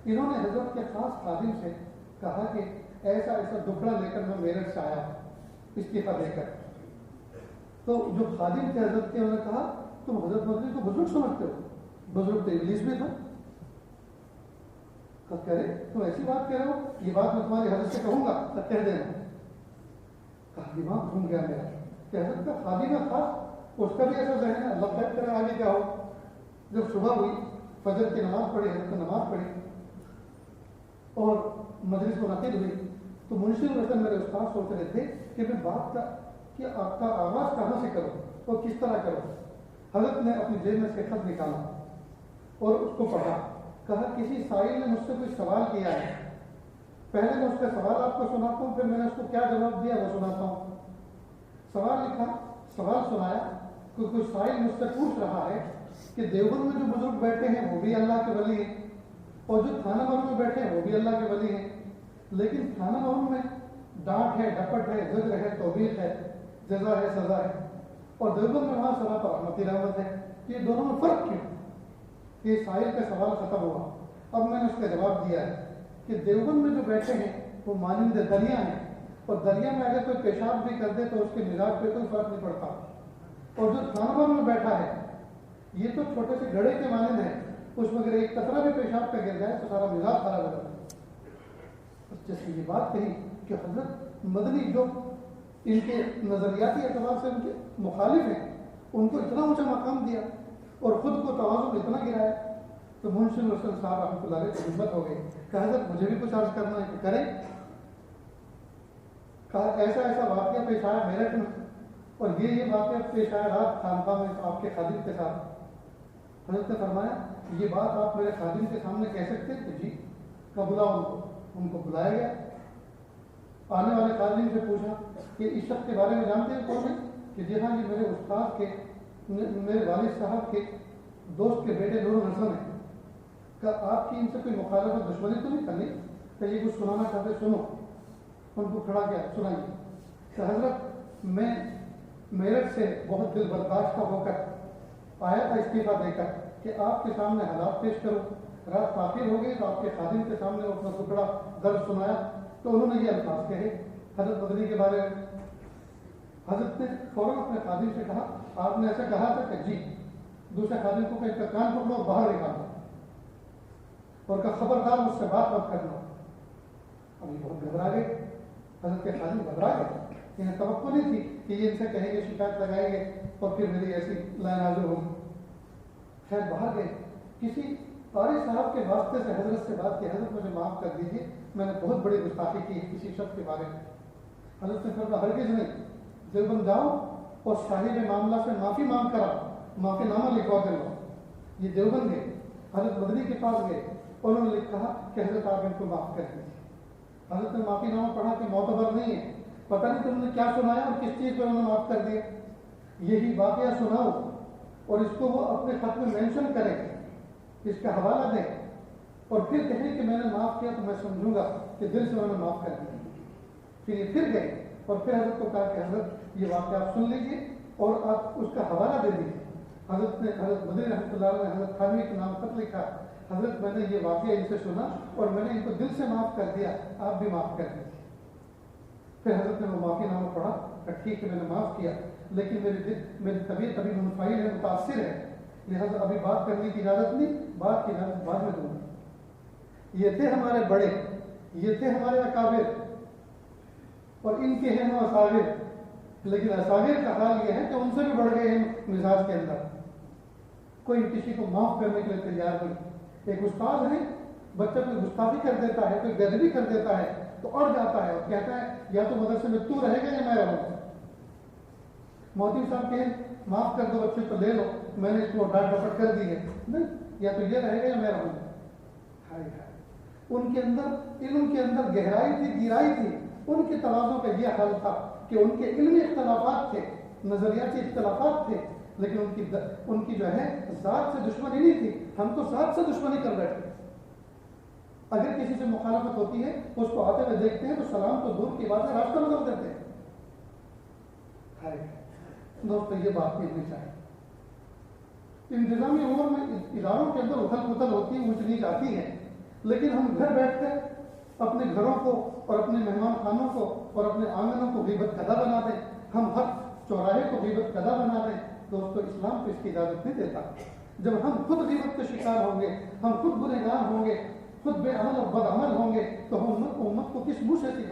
انہوں نے حضرت کے خاص خادم سے کہا کہ ایسا ایسا دکڑا لے کر میں میرٹھ سے آیا استعفیٰ دے کر۔ تو جو خادم تھے حضرت کے، انہوں نے کہا، تم حضرت مدنی کو بزرگ سمجھتے ہو؟ بزرگ تو ابلیس بھی تھا۔ کہہ رہے تم ایسی بات کہہ رہے ہو، یہ بات میں تمہاری حضرت سے کہوں گا، کہہ دینا۔ کہا دماغ گھوم گیا میرا، کہ حضرت کا خادم خاص اس کا بھی ایسا ذہن ہے، اللہ خیر کرے آگے کیا ہو. جب صبح ہوئی فجر کی نماز پڑھی، حضرت نماز پڑھی اور مجلس منعقد ہوئی تو منشی الحسن میرے استاد سوچ رہے تھے کہ میں بات کا کہ آپ کا آغاز کہاں سے کروں اور کس طرح کروں. حضرت نے اپنی جیب میں سے خط نکالا اور اس کو پڑھا. کہا کسی سائل نے مجھ سے کوئی سوال کیا ہے، پہلے میں اس کا سوال آپ کو سناتا ہوں، پھر میں نے اس کو کیا جواب دیا وہ سناتا ہوں. سوال لکھا، سوال سنایا کہ کوئی سائل مجھ سے پوچھ رہا ہے کہ دیوبند میں جو بزرگ بیٹھے ہیں وہ بھی اللہ کے ولی ہیں اور جو تھانہ مرم میں بیٹھے ہیں وہ بھی اللہ کے ولی ہیں، لیکن تھانہ مرم میں ڈانٹ ہے، ڈپٹ ہے، زجر ہے، توبیخ ہے، جزا ہے، سزا ہے، اور دیوبند میں وہاں سزا پر رحمت رحمت ہے. یہ دونوں میں فرق کیوں؟ یہ سائل کا سوال ختم ہوا. اب میں نے اس کا جواب دیا ہے کہ دیوبند میں جو بیٹھے ہیں وہ مانند دریا ہیں، اور دریا میں اگر کوئی پیشاب بھی کر دے تو اس کے مزاج پہ کوئی فرق نہیں پڑتا. اور جو تھانہ میں بیٹھا ہے یہ تو چھوٹے سے گھڑے کے مانند ہے، اس میں اگر ایک قطرہ بھی پیشاب کا گر جائے تو سارا مزاج خراب ہو جاتا ہے. جس کی یہ بات کہی کہ حضرت مدنی جو ان کے نظریاتی اعتبار سے ان کے مخالف ہیں ان کو اتنا اونچا مقام دیا اور خود کو توازن اتنا گرایا. تو منشی الحسن صاحب رحمۃ اللہ علیہ کو ہمت ہو گئی کہ حضرت مجھے بھی کچھ عرض کرنا ہے کہ کریں. کہا ایسا ایسا واقعہ پیش آیا میرٹھ میں اور یہ واقعہ پیش آیا رات خانقاہ میں آپ کے خادم کے ساتھ. حضرت نے فرمایا یہ بات آپ میرے خادم کے سامنے کہہ سکتے ہیں؟ کہ جی. کب بلاؤ ان کو بلایا گیا. آنے والے خادم سے پوچھا کہ اس شخص کے بارے میں جانتے ہیں کون ہے؟ کہ جی ہاں، یہ میرے استاد کے میرے والد صاحب کے دوست کے بیٹے نور الحسن ہیں. کہ آپ کی ان سے کوئی مخالفت دشمنی تو نہیں کرنی؟ کہ یہ کچھ سنانا چاہتے سنو. ان کو کھڑا کیا، سنائیے. کہ حضرت میں میرٹھ سے بہت دل برداشت ہو کر آیا تھا استعفیٰ دے کر کہ آپ کے سامنے حالات پیش کروں. رات تاخیر ہو گئی تو آپ کے خادم کے سامنے اپنا ٹکڑا درد سنایا تو انہوں نے یہ الفاظ کہے حضرت مدنی کے بارے میں. حضرت نے فوراً اپنے خادم سے کہا آپ نے ایسا کہا تھا؟ کہ جی. دوسرے خادم کو کہ کان پکڑو اور باہر نکالو اور کہا خبردار مجھ سے بات مت کرنا. اب یہ بہت گھبرا گئے. حضرت کے خادم گھبرا گئے. انہیں توقع نہیں تھی کہ یہ ان سے کہیں گے، شکایت لگائیں گے اور پھر میری ایسی لائن حاضر ہوگی. خیر باہر گئے. کسی قاری صاحب کے واسطے سے حضرت سے بات کی حضرت مجھے معاف کر دیجیے، میں نے بہت بڑی گستاخی کی کسی شخص کے بارے میں. حضرت نے فرمایا ہرگز نہیں، دیوبند جاؤ اور صاحب معاملہ سے معافی مانگ کر معافی نامہ لکھوا کر لو. یہ دیوبند گئے، حضرت مدنی کے پاس گئے، انہوں نے کہا کہ حضرت آپ ان کو معاف کر دیجیے. حضرت نے معافی نامہ پڑھا کہ معتبر نہیں ہے، پتہ نہیں تم نے کیا سنایا اور کس چیز پر انہوں نے معاف کر دیا. یہی واقعہ سناؤ اور اس کو وہ اپنے خط میں مینشن کریں، اس کا حوالہ دیں اور پھر کہیں کہ میں نے معاف کیا تو میں سمجھوں گا کہ دل سے انہوں نے معاف کر دیا. پھر یہ پھر گئے اور پھر حضرت کو کہا کہ حضرت یہ واقعہ آپ سن لیجیے اور آپ اس کا حوالہ دے دیجیے. حضرت نے حضرت مدنی رحمۃ اللہ علیہ نے حضرت خانوی کے نام خط لکھا، حضرت میں نے یہ واقعہ ان سے سنا اور میں نے ان کو دل سے معاف کر دیا، آپ بھی معاف کر دیجیے. پھر حضرت نے وہ معافی نامہ پڑھا کہ ٹھیک ہے میں نے معاف کیا، لیکن میری طبیعت ابھی منفعل ہے، متاثر ہے، لہٰذا ابھی بات کرنے کی اجازت نہیں، بات کی اجازت بعد میں دوں گا. یہ تھے ہمارے بڑے، یہ تھے ہمارے اکابر اور ان کے ہیں وہ اصاغر، لیکن اصاغر کا حال یہ ہے کہ ان سے بھی بڑھ گئے ہیں مزاج کے اندر. کوئی کسی کو معاف کرنے کے لیے تیار نہیں. ایک استاد ہے، بچہ کوئی گستاخی کر دیتا ہے، کوئی بےادبی کر دیتا ہے تو اڑ جاتا ہے اور کہتا ہے یا تو مدرسے میں تو رہے گا یا میں رہوں گا. مودی صاحب کہیں معاف کر دو بچے کو لے لو، میں نے اس کو ڈانٹ ڈپٹ کر دی ہے، نہیں، یا تو یہ رہے گا یا میں رہوں گا. ہائے ہائے، ان کے اندر علم کے اندر گہرائی تھی، گہرائی تھی. ان کے تنازع کا یہ حال تھا کہ ان کے علمی اختلافات تھے، نظریاتی اختلافات تھے، لیکن ان کی جو ہے ذات سے دشمنی نہیں تھی. ہم تو ذات سے دشمنی کر بیٹھے. اگر کسی سے مخالفت ہوتی ہے اس کو آتے ہوئے دیکھتے ہیں تو سلام تو دور کی بات ہے، راستہ بدل دیتے ہیں. دوستو یہ بات نہیں ہونی چاہیے. انتظامی امور میں اداروں کے اندر اتھل پتھل ہوتی ہے، اونچ نیچ آتی ہے، لیکن ہم گھر بیٹھ کر اپنے گھروں کو اور اپنے مہمان خانوں کو اور اپنے آنگنوں کو غیبت کدہ بنا دیں، ہم ہر چوراہے کو غیبت کدہ بنا دیں. دوستو اسلام تو اس کی اجازت نہیں دیتا. جب ہم خود غیبت کے شکار ہوں گے، ہم خود گنہگار ہوں گے، خود بے عمل اور بد عمل ہوں گے تو ہم امت کو کس منہ سے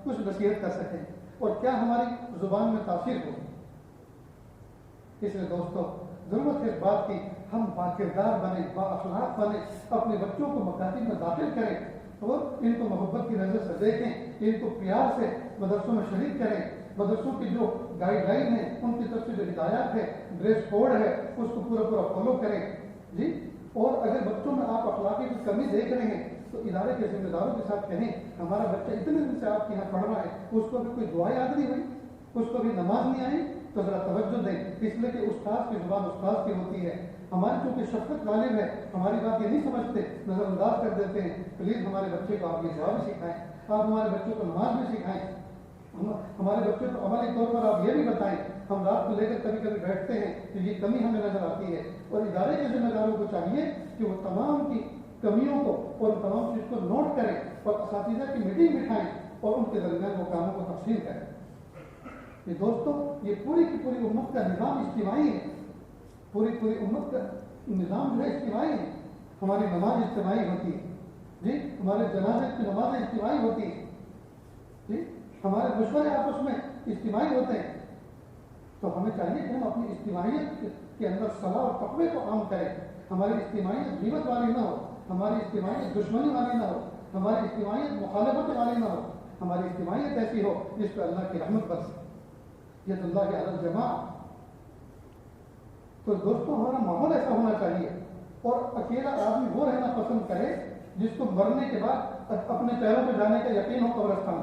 کچھ نصیحت کر سکیں اور کیا ہماری زبان میں تاثیر ہوگی. اس لیے دوستوں ضرورت ہے اس بات کی ہم باکردار بنیں، با اخلاق بنیں، اپنے بچوں کو مکاتب میں داخل کریں اور ان کو محبت کی نظر سے دیکھیں، ان کو پیار سے مدرسوں میں شریک کریں، مدرسوں کی جو گائیڈ لائن ہے ان کی طرف سے جو ہدایات ہے، ڈریس کوڈ ہے، اس کو پورا فالو کریں جی۔ اور اگر بچوں میں آپ اخلاقی کی کمی دیکھ رہے ہیں تو ادارے کے ذمہ داروں کے ساتھ کہیں ہمارا بچہ اتنے دن سے آپ کے یہاں پڑھ رہا ہے، اس کو بھی کوئی دعا یاد نہیں ہوئی، اس کو بھی نماز نہیں آئی، تو ذرا توجہ دیں، اس لیے کہ استاد کی زبان استاد کی ہوتی ہے، ہماری چونکہ شفقت غالب ہے، ہماری بات یہ نہیں سمجھتے، نظر انداز کر دیتے ہیں، پلیز ہمارے بچے کو آپ یہ دعا بھی سکھائیں، آپ ہمارے بچوں کو نماز بھی سکھائیں، ہمارے بچوں کو عملی طور پر آپ یہ بھی بتائیں۔ ہم رات کو لے کر کبھی کبھی بیٹھتے ہیں تو یہ کمی ہمیں نظر آتی ہے، اور ادارے کے ذمہ داروں کو چاہیے کہ وہ تمام کی کمیوں کو اور تمام چیز کو نوٹ کریں اور اساتذہ کی میٹنگ بٹھائیں اور ان کے درمیان وہ کاموں کو تقسیم کریں۔ یہ دوستوں یہ پوری کی پوری امت کا نظام اجتماعی ہے، پوری امت کا نظام جو ہے اجتماعی ہے۔ ہماری نماز اجتماعی ہوتی ہے جی، ہمارے جنازے کی نمازیں اجتماعی ہوتی ہیں جی، ہمارے مشورے آپس میں اجتماعی ہوتے ہیں، تو ہمیں چاہیے کہ ہم اپنی اجتماعیت کے اندر صلاح اور تقوی کو عام کریں، ہماری اجتماعیت غیبت والی نہ ہو، ہماری اجتماعیت دشمنی والی نہ ہو، ہماری اجتماعیت مخالفت والی نہ ہو، ہماری اجتماعیت ایسی ہو جس پہ اللہ کی رحمت برسے، ید اللہ علی الجماع۔ تو دوستوں ہمارا ماحول ایسا ہونا چاہیے، اور اکیلا آدمی وہ رہنا پسند کرے جس کو مرنے کے بعد اپنے پیروں پہ جانے کا یقین ہو قبرستان،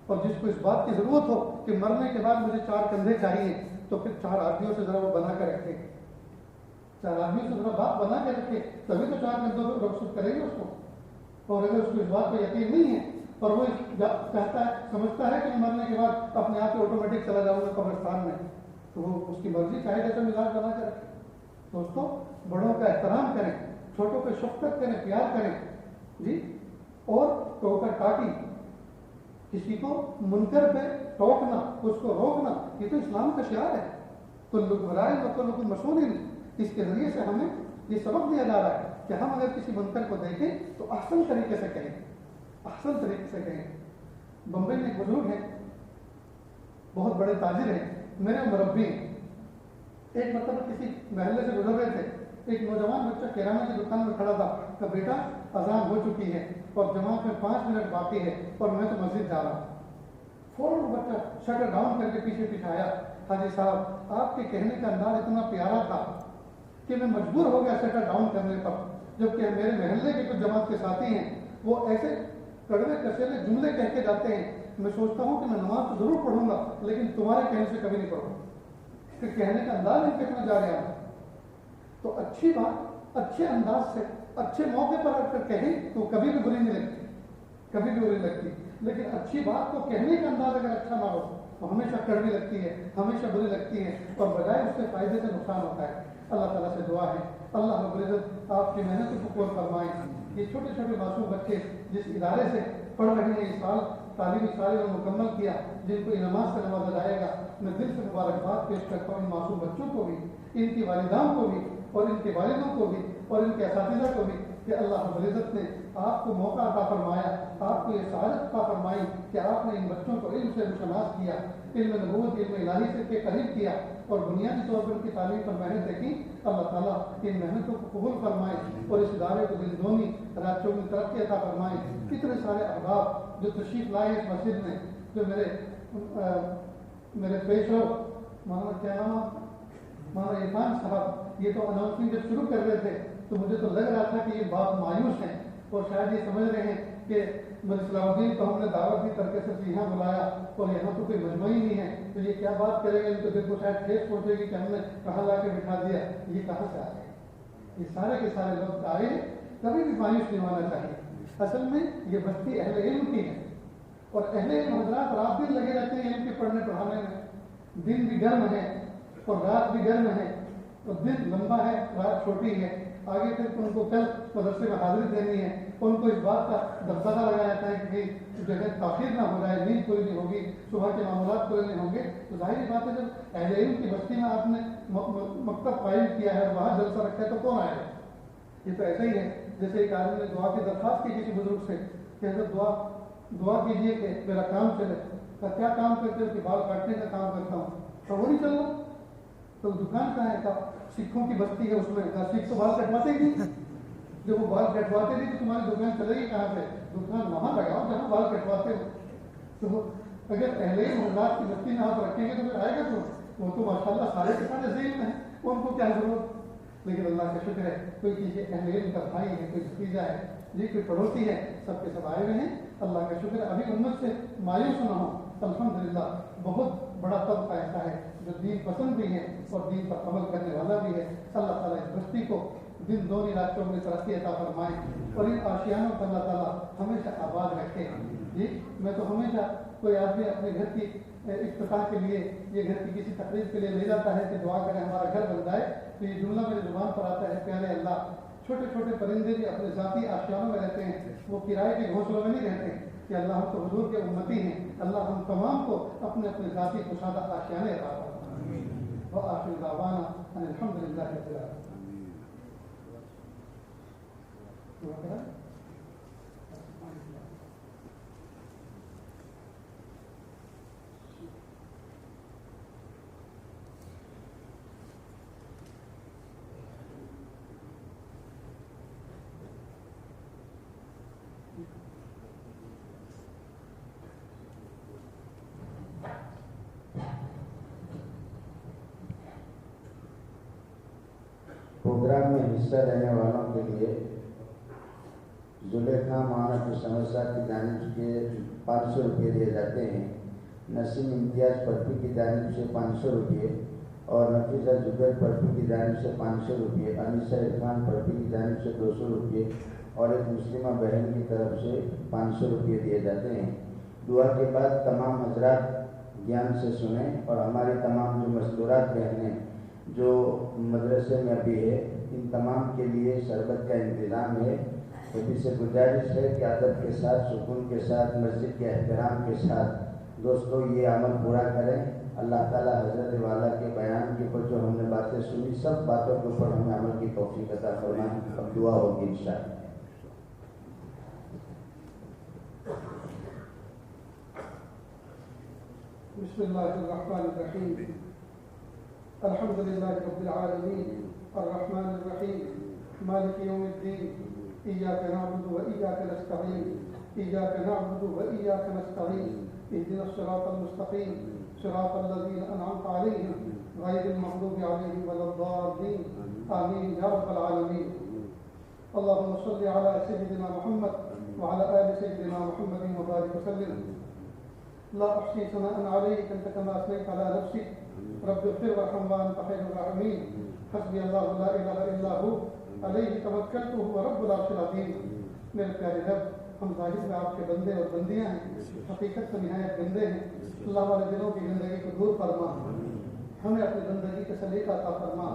اور جس کو اس بات کی ضرورت ہو کہ مرنے کے بعد مجھے 4 کندھے چاہیے، تو پھر 4 آدمیوں سے ذرا وہ بنا کے رکھے، 4 آدمیوں سے ذرا بات بنا کے رکھے، تبھی تو 4 کندھوں کو رخصت کرے گی اس کو۔ اور اگر اس کو اس بات پہ یقین نہیں ہے اور وہ چاہتا ہے سمجھتا ہے کہ مرنے کے بعد اپنے آپ سے آٹومیٹک چلا جاؤں گا قبرستان میں، تو وہ اس کی مرضی چاہے جیسا مزاج بنا کے رکھے۔ دوستوں بڑوں کا احترام کریں، چھوٹوں پہ شفقت کریں، پیار کریں جی، اور ٹوکر ٹاٹی، کسی کو منکر پہ ٹوکنا، اس کو روکنا، یہ تو اسلام کا شعار ہے، تو برائے مطلب مشہور نہیں، اس کے ذریعے سے ہمیں یہ سبق دیا جا رہا ہے کہ ہم اگر کسی منکر کو دیکھیں تو احسن طریقے سے کہیں، احسن طریقے سے کہیں۔ بمبئی میں ایک بزرگ ہیں، بہت بڑے تاجر ہیں، میرے مربی ہیں، ایک مرتبہ کسی محلے سے گزر رہے تھے، ایک نوجوان بچہ کرانہ کی دکان میں کھڑا تھا کہ بیٹا اذان ہو چکی ہے اور جماعت میں 5 منٹ باقی ہے اور میں تو مسجد جا رہا ہوں۔ فوراً بچہ شٹر ڈاؤن کر کے پیچھے آیا، حاجی صاحب آپ کے کہنے کا انداز اتنا پیارا تھا کہ میں مجبور ہو گیا شٹر ڈاؤن کرنے پر، جبکہ میرے محلے کے کچھ جماعت کے ساتھی ہیں وہ ایسے کڑوے کسیلے جملے کہہ کے جاتے ہیں، میں سوچتا ہوں کہ میں نماز تو ضرور پڑھوں گا لیکن تمہارے کہنے سے کبھی نہیں پڑھوں گا، کہ کہنے کا انداز ان کے جا رہا ہے۔ تو اچھی بات اچھے انداز سے اچھے موقع پر اگر کہیں تو کبھی بھی بری نہیں لگتی، کبھی بھی بری لگتی، لیکن اچھی بات کو کہنے کا انداز اگر اچھا نہ ہو تو ہمیشہ کڑوی لگتی ہے، ہمیشہ بری لگتی ہے، اور بجائے اس کے فائدے سے نقصان ہوتا ہے۔ اللہ تعالیٰ سے دعا ہے اللہ رب العزت آپ کی محنت کو قبول فرمائیں۔ یہ چھوٹے چھوٹے معصوم بچے جس ادارے سے پڑھ رہے ہیں، اس سال تعلیمی سال میں مکمل کیا، جن کو انعامات سے نوازا جائے گا، میں دل سے مبارکباد پیش کرتا ہوں ان معصوم بچوں کو بھی، ان کی والداؤں کو بھی، اور ان کے والدوں کو بھی، اور ان کے اساتذہ کو بھی، کہ اللہ رب العزت نے آپ کو موقع عطا فرمایا، آپ کو یہ سعادت عطا فرمائی کہ آپ نے ان بچوں کو علم سے مشناس کیا، علم نبوت علم الہی سے کے قریب کیا، اور بنیادی طور پر ان کی تعلیم پر محنت دیکھی۔ اللہ تعالیٰ ان محنتوں کو قبول فرمائے اور اس ادارے کو دل دونی رات چوگن ترقی عطا فرمائے۔ کتنے سارے احباب جو تشریف لائے اس مسجد میں، جو میرے پیش رو مولانا کیا نام مولانا عرفان صاحب، یہ تو اناؤنسمنٹ جب شروع کر رہے تھے تو مجھے تو لگ رہا تھا کہ یہ بات مایوس ہیں اور شاید یہ سمجھ رہے ہیں کہ ملک اسلام الدین کو ہم نے دعوت دی کر کے صرف یہاں بلایا اور یہاں تو کوئی مجمع ہی نہیں ہے، تو یہ کیا بات کریں گے، ان کو دل کو شاید ٹھیس پہنچے گی کہ ہم نے کہاں لا کے بٹھا دیا، یہ کہاں سے آ گئے؟ یہ سارے کے سارے لوگ آئے، کبھی بھی مایوس نہیں ہونا چاہیے۔ اصل میں یہ بستی اہل علم کی ہے، اور اہل علم حضرات رات دن لگے رہتے ہیں علم کے پڑھنے پڑھانے میں، دن بھی گرم ہے اور رات بھی گرم ہے، اور دن لمبا ہے رات چھوٹی ہے، آگے پھر ان کو کل مدرسے میں حاضری دینی ہے، ان کو اس بات کا دبدبہ لگایا جاتا ہے کہ جو ہے تاخیر نہ ہو جائے، نیند پوری نہیں ہوگی، صبح کے معاملات پورے نہیں ہوں گے، تو ظاہر بات ہے جب اہل علم کی بستی میں آپ نے مکتب قائم کیا ہے اور وہاں جلسہ رکھا ہے تو کون آئے گا؟ یہ تو ایسا ہی ہے جیسے ایک آدمی نے دعا کی درخواست کی کسی بزرگ سے کہ حضرت دعا کیجیے کہ میرا کام چلے، کیا کام کرتے ہو؟ کہ بال کاٹنے کا کام کرتا ہوں، تو وہ نہیں چل رہا، تو دکان کہاں ہے؟ کہا سکھوں کی بستی ہے، اس میں کہا سکھ تو بال کٹواتے ہی نہیں، جب وہ بال کٹواتے نہیں تو تمہاری دکان چلے گی کہاں سے؟ دکان وہاں لگاؤ جہاں بال کٹواتے ہو۔ تو اگر اہل محلات کی بستی میں آپ رکھیں گے تو پھر آئے گا تو وہ تو ماشاء اللہ سارے کے سارے ذہن ہیں، ان کو کیا ضرورت؟ لیکن اللہ کا شکر ہے کوئی کسی اہل علم کا بھائی ہے، کوئی بھتیجا ہے جی، کوئی پڑوسی ہے، سب کے سب آئے ہوئے ہیں۔ اللہ کا شکر ہے ابھی امت سے مایوس نہ ہو، الحمدللہ بہت بڑا طبقہ ایسا ہے جو دین پسند بھی ہے اور دین پر عمل کرنے والا بھی ہے۔ اللہ تعالیٰ اس بستی کو دن دونی راتوں میں ترقی عطا فرمائے اور ان آشیانوں کو اللہ تعالیٰ ہمیشہ آباد رکھے۔ جی میں تو ہمیشہ کوئی آدمی اپنے گھر کی افتتاح کے لیے یہ گھر کی کسی تقریب کے لیے لے جاتا ہے کہ دعا کریں ہمارا گھر بن جائے، تو یہ جملہ میری زبان پر آتا ہے، پیارے اللہ چھوٹے چھوٹے پرندے بھی اپنے ذاتی آشیانوں میں رہتے ہیں، وہ کرائے کے گھونسلوں میں نہیں رہتے کہ اللہ ہم تو حضور کے امتی ہیں، اللہ ہم تمام کو اپنے اپنے ذاتی کشادہ آشیانے عطا فرمائے۔ وآخر دعوانا ان الحمدللہ رب العالمین۔ پروگرام میں حصہ لینے والوں کے لیے زلیخا مانا کی سمسیا کی جانب سے 500 روپئے دیے جاتے ہیں، نسیم امتیاز پرپی کی جانب سے 500 روپئے اور نفیسہ زبیر پرپی کی جانب سے 500 روپئے، انیسہ عرفان پرپی کی جانب سے 200 روپئے اور ایک مسلمہ بہن کی طرف سے 500 روپئے دیے جاتے ہیں۔ دعا کے بعد تمام حضرات دھیان سے سنیں اور ہماری تمام جو مستورات بہنیں جو مدرسے میں ابھی ہے ان تمام کے لیے شربت کا انتظام ہے۔ سبھی سے گزارش ہے کہ ادب کے ساتھ، سکون کے ساتھ، مسجد کے احترام کے ساتھ دوستوں یہ عمل پورا کریں۔ اللہ تعالیٰ حضرت والا کے بیان کے اوپر جو ہم نے باتیں سنی سب باتوں کے اوپر ہمیں عمل کی توفیق عطا فرمائے۔ اب دعا ہوگی انشاءاللہ۔ بسم اللہ الرحمن الرحیم، الحمد للہ رب العالمین الرحمن الرحیم مالک یوم الدین، ایاک نعبد و ایاک نستعین، ایاک نعبد و ایاک نستعین، اهدنا الصراط المستقیم صراط الذین انعمت علیہم غیر المغضوب علیہم ولا الضالین، آمین یا رب العالمین۔ اللهم صل على سيدنا محمد وعلى آل سيدنا محمد وبارك وسلم۔ لا أحصي ثناء عليك أنت كما أثنيت على نفسك، رب اغفر وارحم وأنت خير الراحمين، حسبي الله لا إله إلا هو علیہ توکلت وهو رب العرش العظیم۔ میرے پیارے رب، ہم ظاہر میں آپ کے بندے اور بندیاں ہیں، حقیقت میں نہایت گندے ہیں۔ اللہ والے دلوں کی گندگی کو دور فرما، ہمیں اپنی زندگی کا سلیقہ عطا فرما،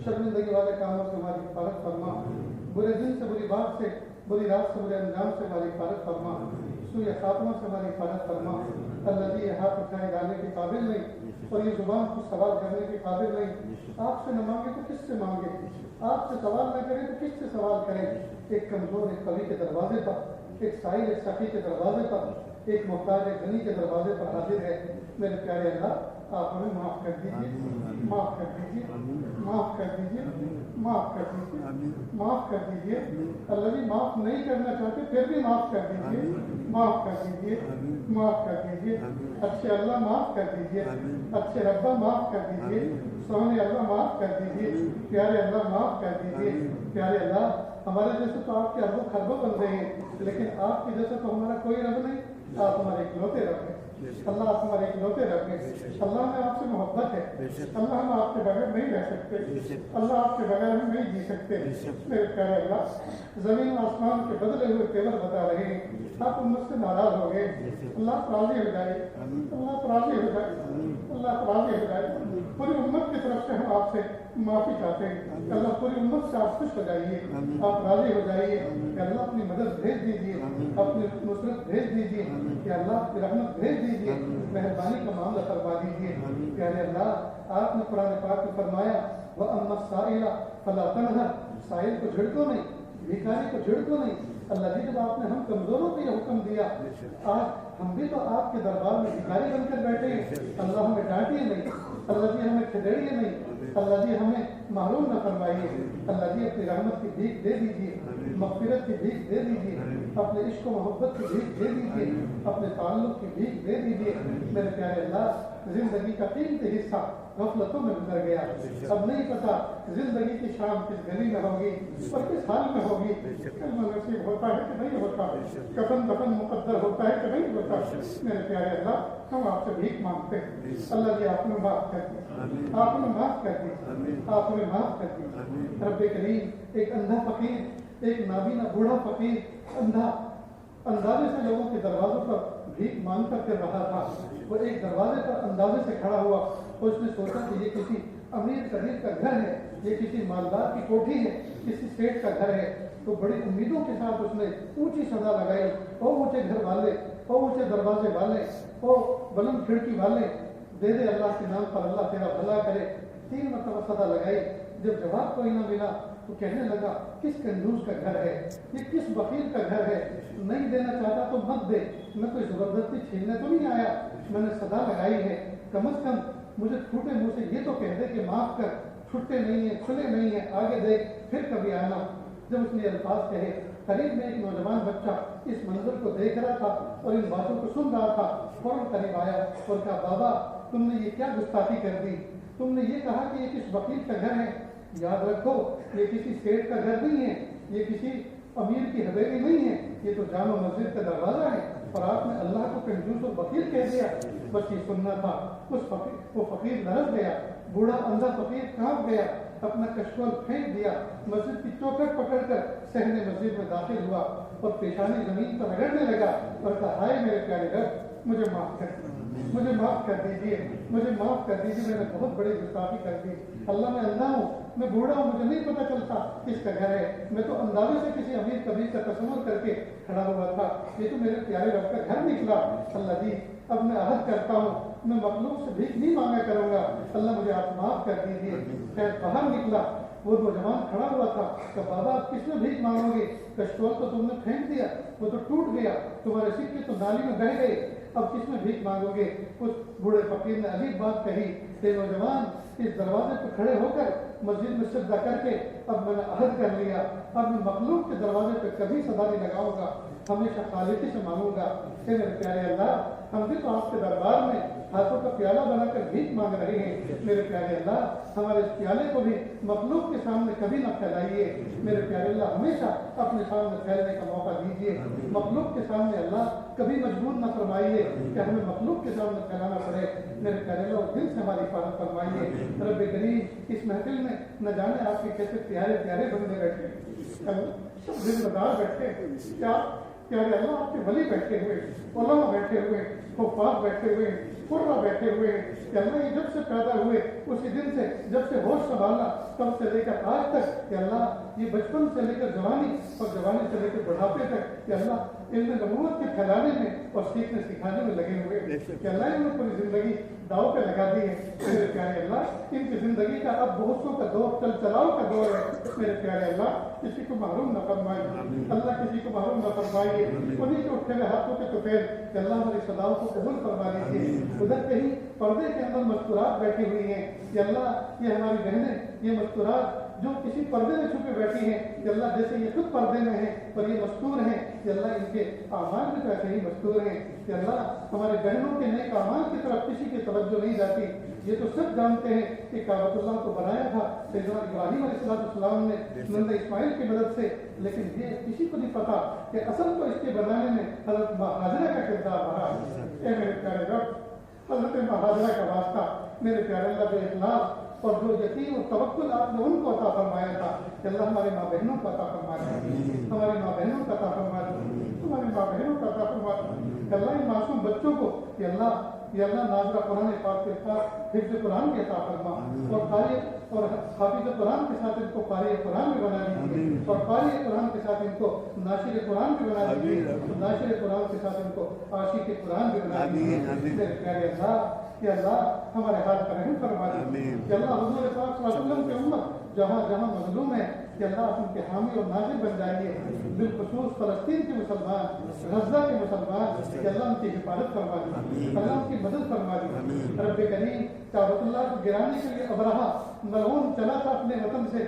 شرمندگی والے کاموں سے ہماری حفاظت فرما، برے دن سے، بری بات سے، بری رات سے، برے انجام سے ہماری حفاظت فرما، سوء خاتمہ سے ہماری حفاظت فرما۔ اللہ جی یہ ہاتھ اٹھائے جانے کے قابل نہیں اور یہ زبان کو سوال کرنے کے قابل نہیں، آپ سے نہ مانگے تو کس سے مانگے، آپ سے سوال نہ کریں تو کس سے سوال کریں۔ ایک کمزور ایک قوی کے دروازے پر، ایک سائل ایک سخی کے دروازے پر، ایک محتاج ایک غنی کے دروازے پر حاضر ہے۔ میرے پیارے اللہ، آپ ہمیں معاف کر دیجیے، معاف کر دیجیے، معاف کر دیجیے، معاف کر دیجیے، معاف کر دیجیے۔ اللہ جی معاف نہیں کرنا چاہتے پھر بھی معاف کر دیجیے، معاف کر دیجیے، معاف کر دیجیے۔ اچھے اللہ معاف کر دیجیے، اچھے ربا معاف کر دیجیے، سونے اللہ معاف کر دیجیے، پیارے اللہ معاف کر دیجیے۔ پیارے اللہ، ہمارے جیسے تو آپ کے اربوں خربوں بندے ہیں، لیکن آپ کے جیسے تو ہمارا کوئی رب نہیں، آپ ہمارے اکلوتے رب ہیں۔ اللہ آپ ہمارے اکلوتے رب ہیں۔ اللہ میں آپ سے محبت ہے، اللہ ہم آپ کے بغیر نہیں رہ سکتے، اللہ آپ کے بغیر ہم نہیں جی سکتے۔ میرے پیارے اللہ، زمین آسمان کے بدلے ہوئے تیور بتا رہے ہیں، آپ امت سے ناراض ہو گئے، اللہ راضی ہو جائے، اللہ راضی ہو جائے، اللہ راضی ہو جائے۔ پوری امت کی طرف سے ہم آپ سے معافی چاہتے ہیں، اللہ پوری امت سے آپ خوش ہو جائیے، آپ راضی ہو جائیے کہ اللہ اپنی مدد بھیج دیجیے، اپنی نصرت بھیج دیجیے، کہ اللہ اپنی رحمت بھیج دیجیے، مہربانی کا معاملہ فرما دیجیے۔ پیارے اللہ، آپ نے قرآن پاک میں فرمایا وَأَمَّا السَّائِلَ فَلَا تَنْهَرْ، سائل کو جھڑکو نہیں، بھیکاری کو جھڑکو نہیں۔ اللہ جی جب آپ نے ہم کمزوروں کو یہ حکم دیا، آج ہم بھی تو آپ کے دربار میں بھکاری بن کر بیٹھے ہیں، اللہ ہمیں ڈانٹیے نہیں، اللہ جی ہمیں کھدیڑیے نہیں، اللہ جی ہمیں محروم نہ فرمائیے، اللہ جی اپنی رحمت کی بھیک دے دیجیے، مغفرت کی بھیک دے دیجیے، اپنے عشق و محبت کی بھیک دے دیجیے، اپنے تعلق کی بھیک دے دیجیے۔ میرے پیارے اللہ، زندگی کا قیمتی حصہ غفلتوں میں گزر گیا، اب نہیں پتا زندگی کی شام کس گلی میں ہوگی اور کس حال میں ہوگی، کلمہ نصیب ہوتا ہے کہ نہیں ہوتا، کفن دفن مقدر ہوتا ہے کہ نہیں ہوتا۔ میرے پیارے اللہ، ہم آپ سے بھیک مانگتے ہیں، اللہ جی آپ نے معاف کر دی، آپ نے معاف کر دی، آپ نے معاف کر دی۔ رب کریم، ایک اندھا فقیر، ایک نابینا بوڑھا فقیر، اندھا اندازے سے لوگوں کے دروازوں پر بھیک مانگ کر کے رہا تھا، وہ ایک دروازے پر اندازے سے کھڑا ہوا، اور اس نے سوچا کہ یہ کسی امیر قدیر کا گھر ہے، یہ کسی مالدار کی کوٹھی ہے، کسی سیٹ کا گھر ہے، تو بڑی امیدوں کے ساتھ اس نے اونچی صدا لگائی، او اونچے گھر والے، او اونچے دروازے والے، او بلند کھڑکی والے، دے دے اللہ کے نام پر، اللہ تیرا بھلا کرے۔ 3 مرتبہ صدا لگائی، جب جواب کوئی نہ ملا تو کہنے لگا کس کنجوس کا گھر ہے، یہ کس بخیل کا گھر ہے، نہیں دینا چاہتا تو مت دے، میں کوئی زبردستی چھیننے تو نہیں آیا، میں نے صدا لگائی ہے، کم از کم مجھے ٹھوٹے منہ سے یہ تو کہہ دے کہ معاف کر، چھٹے نہیں ہیں، کھلے نہیں ہیں، آگے دیکھ پھر کبھی آنا۔ جب اس نے الفاظ کہے، قریب میں ایک نوجوان بچہ اس منظر کو دیکھ رہا تھا اور ان باتوں کو سن رہا تھا، فوراً قریب آیا اور کہا بابا تم نے یہ کیا گستاخی کر دی، تم نے یہ کہا کہ یہ کس وکیل کا گھر ہے، یاد رکھو یہ کسی سیٹ کا گھر نہیں ہے، یہ کسی امیر کی حویلی نہیں ہے، یہ تو جامع مسجد کا دروازہ ہے، اور آپ نے اللہ کو کنجوس اور وکیل کہہ دیا۔ بس یہ سننا تھا، وہ فقیر لرز گیا، بوڑھا اندھا فقیر کانپ گیا، اپنا کشکول پھینک دیا، مسجد کی چوکھٹ پکڑ کر صحن مسجد میں داخل ہوا اور پیشانی زمین پر رگڑنے لگا اور کہا ہائے میرے پیارے رب، مجھے معاف کر دیجیے، مجھے معاف کر دیجیے، مجھے معاف کر دیجیے، میں نے بہت بڑی گستاخی کر دی، اللہ میں اندھا ہوں، میں بوڑھا ہوں، مجھے نہیں پتہ چلتا کس کا گھر ہے، میں تو اندازے سے کسی امیر کبیر کا تصور کر کے کھڑا ہوا تھا، یہ تو میرے پیارے رب کا گھر نکلا۔ اللہ جی اب میں عہد کرتا ہوں میں مخلوق سے بھیک نہیں مانگا کروں گا، اللہ مجھے آپ معاف کر دیجیے۔ خیر باہر نکلا، وہ نوجوان کھڑا ہوا تھا کہ بابا آپ کس میں بھیک مانگو گے، کشکول تو تم نے پھینک دیا، وہ تو ٹوٹ گیا، تمہارے سکے تو نالی میں بہہ گئے، اب کس میں بھیک مانگو گے۔ اس بوڑھے فقیر نے عجیب بات کہی کہ نوجوان اس دروازے پہ کھڑے ہو کر مسجد میں سجدہ کر کے اب میں نے عہد کر لیا، اب میں مخلوق کے دروازے پہ کبھی صدا نہیں لگاؤں گا، ہمیشہ خالقی سے مانگوں گا۔ کہ میرے پیارے اللہ، ہم بھی تو آپ کے دربار میں ہاتھوں کا پیالہ بنا کر بھیک مانگ رہے ہیں، میرے پیارے اللہ ہمارے اس پیالے کو بھی مخلوق کے سامنے کبھی نہ پھیلائیے، میرے پیارے اللہ ہمیشہ اپنے سامنے پھیلنے کا موقع دیجیے، مخلوق کے سامنے اللہ کبھی مجبور نہ فرمائیے کہ ہمیں مخلوق کے سامنے پھیلانا پڑے، میرے پیارے اللہ دل سے ہماری حفاظت فرمائیے۔ رب کریم اس محفل میں نہ جانے آپ کے کیسے پیارے پیارے بندے بیٹھے، ذمہ دار بیٹھے، کیا پیارے اللہ آپ کے ولی بیٹھے ہوئے، علماء بیٹھے ہوئے، حفاظ بیٹھے ہوئے، قرہ بیٹھے ہوئے ہیں کہ اللہ یہ جب سے پیدا ہوئے اسی دن سے جب سے ہوش سنبھالنا تب سے لے کر آج تک کہ اللہ یہ بچپن سے لے کر جوانی اور جوانی سے لے کر بڑھاپے تک کہ اللہ علم نبوت کے پھیلانے میں اور سیکھنے سکھانے میں لگے ہوئے کہ اللہ انہوں نے پوری زندگی داؤ پہ لگا دی ہے۔ میرے پیارے اللہ ان کی زندگی کا اب بہتوں کا دور چل چلاؤ کا دور ہے، میرے پیارے اللہ کسی کو محروم نہ فرمائیے، اللہ کسی کو محروم نہ فرمائیے، انہیں کے اٹھے ہوئے ہاتھوں کے توفیل کہ اللہ ہماری صداؤں کو قبول فرما لیجیے۔ ادھر کہیں پردے کے اندر مستورات بیٹھی ہوئی ہیں کہ اللہ یہ ہماری بہنیں یہ مستورات جو کسی پردے میں چھپے بیٹھی ہیں کہ اللہ جیسے یہ خود پردے میں ہیں اور یہ مستور ہیں کہ اللہ ان کے اعمال بھی تو ایسے ہی مستور ہیں کہ اللہ ہمارے بہنوں کے نیک اعمال کی طرف کسی کی توجہ نہیں جاتی۔ یہ تو سب جانتے ہیں کہ کعبۃ اللہ کو بنایا تھا سیدنا ابراہیم علیہ السلام نے نند اسماعیل کی مدد سے، لیکن یہ کسی کو نہیں پتا کہ اصل تو اس کے بنانے میں حضرت ماں ہاجرہ کا کردار رہا ہے۔ اے میرے پیارے رب حضرت ماں ہاجرہ کا واسطہ میرے پیارے اللہ بے اخلاص اور جو یقین اور توکل آپ نے ان کو عطا فرمایا تھا کہ اللہ ہمارے ماں بہنوں کو عطا فرمایا، ہماری ماں بہنوں کو عطا فرمایا، ہماری ماں بہنوں کو عطا فرمایا کہ اللہ ان معصوم بچوں کو کہ اللہ یہ اللہ ناظرہ قرآن پاک کے ساتھ حفظ قرآن کی عطا فرما اور قاری اور حافظ قرآن کے ساتھ ان کو قاری قرآن بھی بنا دیجیے اور قاری قرآن کے ساتھ ان کو ناشر قرآن بھی بنا دیجیے، ناشر قرآن کے ساتھ ان کو عاشق قرآن بھی بنا دیجیے۔ میرے پیارے اللہ کہ اللہ ہمارے حال پر رحم فرما دیجیے کہ اللہ حضور پاک صلی اللہ علیہ وسلم کی امت جہاں جہاں مظلوم ہے کہ اللہ آپ ان کے حامی اور ناظر بن جائیے، بالخصوص فلسطین کے مسلمان، غزہ کے مسلمان، کہ اللہ ان کی حفاظت فرما دی، اللہ ان کی مدد فرما دی۔ رب کریم کعبۃ اللہ کو گرانے کے لیے ابرہہ ملعون چلا تھا اپنے وطن سے،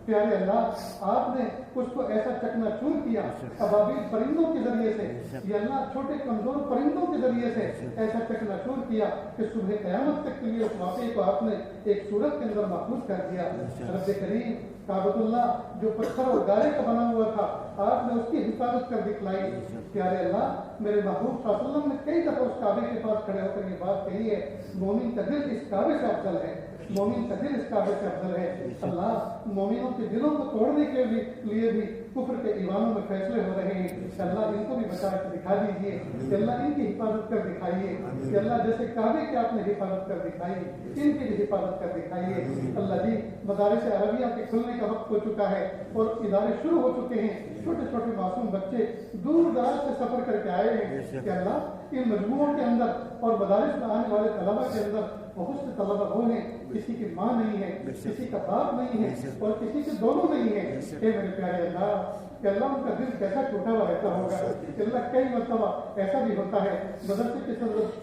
پیارے اللہ آپ نے اس کو ایسا چکنا چور کیا ابابیل پرندوں کے ذریعے سے، یہ اللہ چھوٹے کمزور پرندوں کے ذریعے سے ایسا چکنا چور کیا کہ صبح قیامت تک کے لیے اس واقعے کو آپ نے ایک صورت کے اندر محفوظ کر دیا۔ رب کریم کعبۃ اللہ جو پتھر اور گارے کا بنا ہوا تھا آپ نے اس کی حفاظت کر دکھلائی۔ پیارے اللہ میرے محبوب صلی اللہ علیہ وسلم نے کئی دفعہ اس کعبے کے پاس کھڑے ہو کر یہ بات کہی ہے، مومن کا دل اس کعبے سے افضل ہے، مومن کا دل اس کعبے سے افضل ہے۔ اللہ مومنوں کے دلوں کو توڑنے کے لیے بھی کفر کے ایوانوں میں فیصلے ہو رہے ہیں، کہ اللہ ان کو بھی بچا کے دکھا دیجیے، کہ اللہ ان کی حفاظت کر دکھائیے، کہ اللہ جیسے کعبے کی آپ نے حفاظت کر دکھائی ان کی بھی حفاظت کر دکھائیے۔ اللہ جی مدارس عربیہ کے کھلنے کا وقت ہو چکا ہے اور ادارے شروع ہو چکے ہیں، چھوٹے چھوٹے معصوم بچے دور دراز سے سفر کر کے آئے ہیں، کہ اللہ ان مجموعوں کے اندر اور مدارس میں آنے والے طلبہ کے اندر بہت سے طلبہ وہ ہیں کسی کی ماں نہیں ہے، کسی کا باپ نہیں ہے اور کسی کے دونوں نہیں ہے۔ اے میرے پیارے اللہ کہ اللہ ان کا دل کیسا ٹوٹا ہوا رہتا ہوگا، کہ اللہ کئی مرتبہ ایسا بھی ہوتا ہے مدرسے کے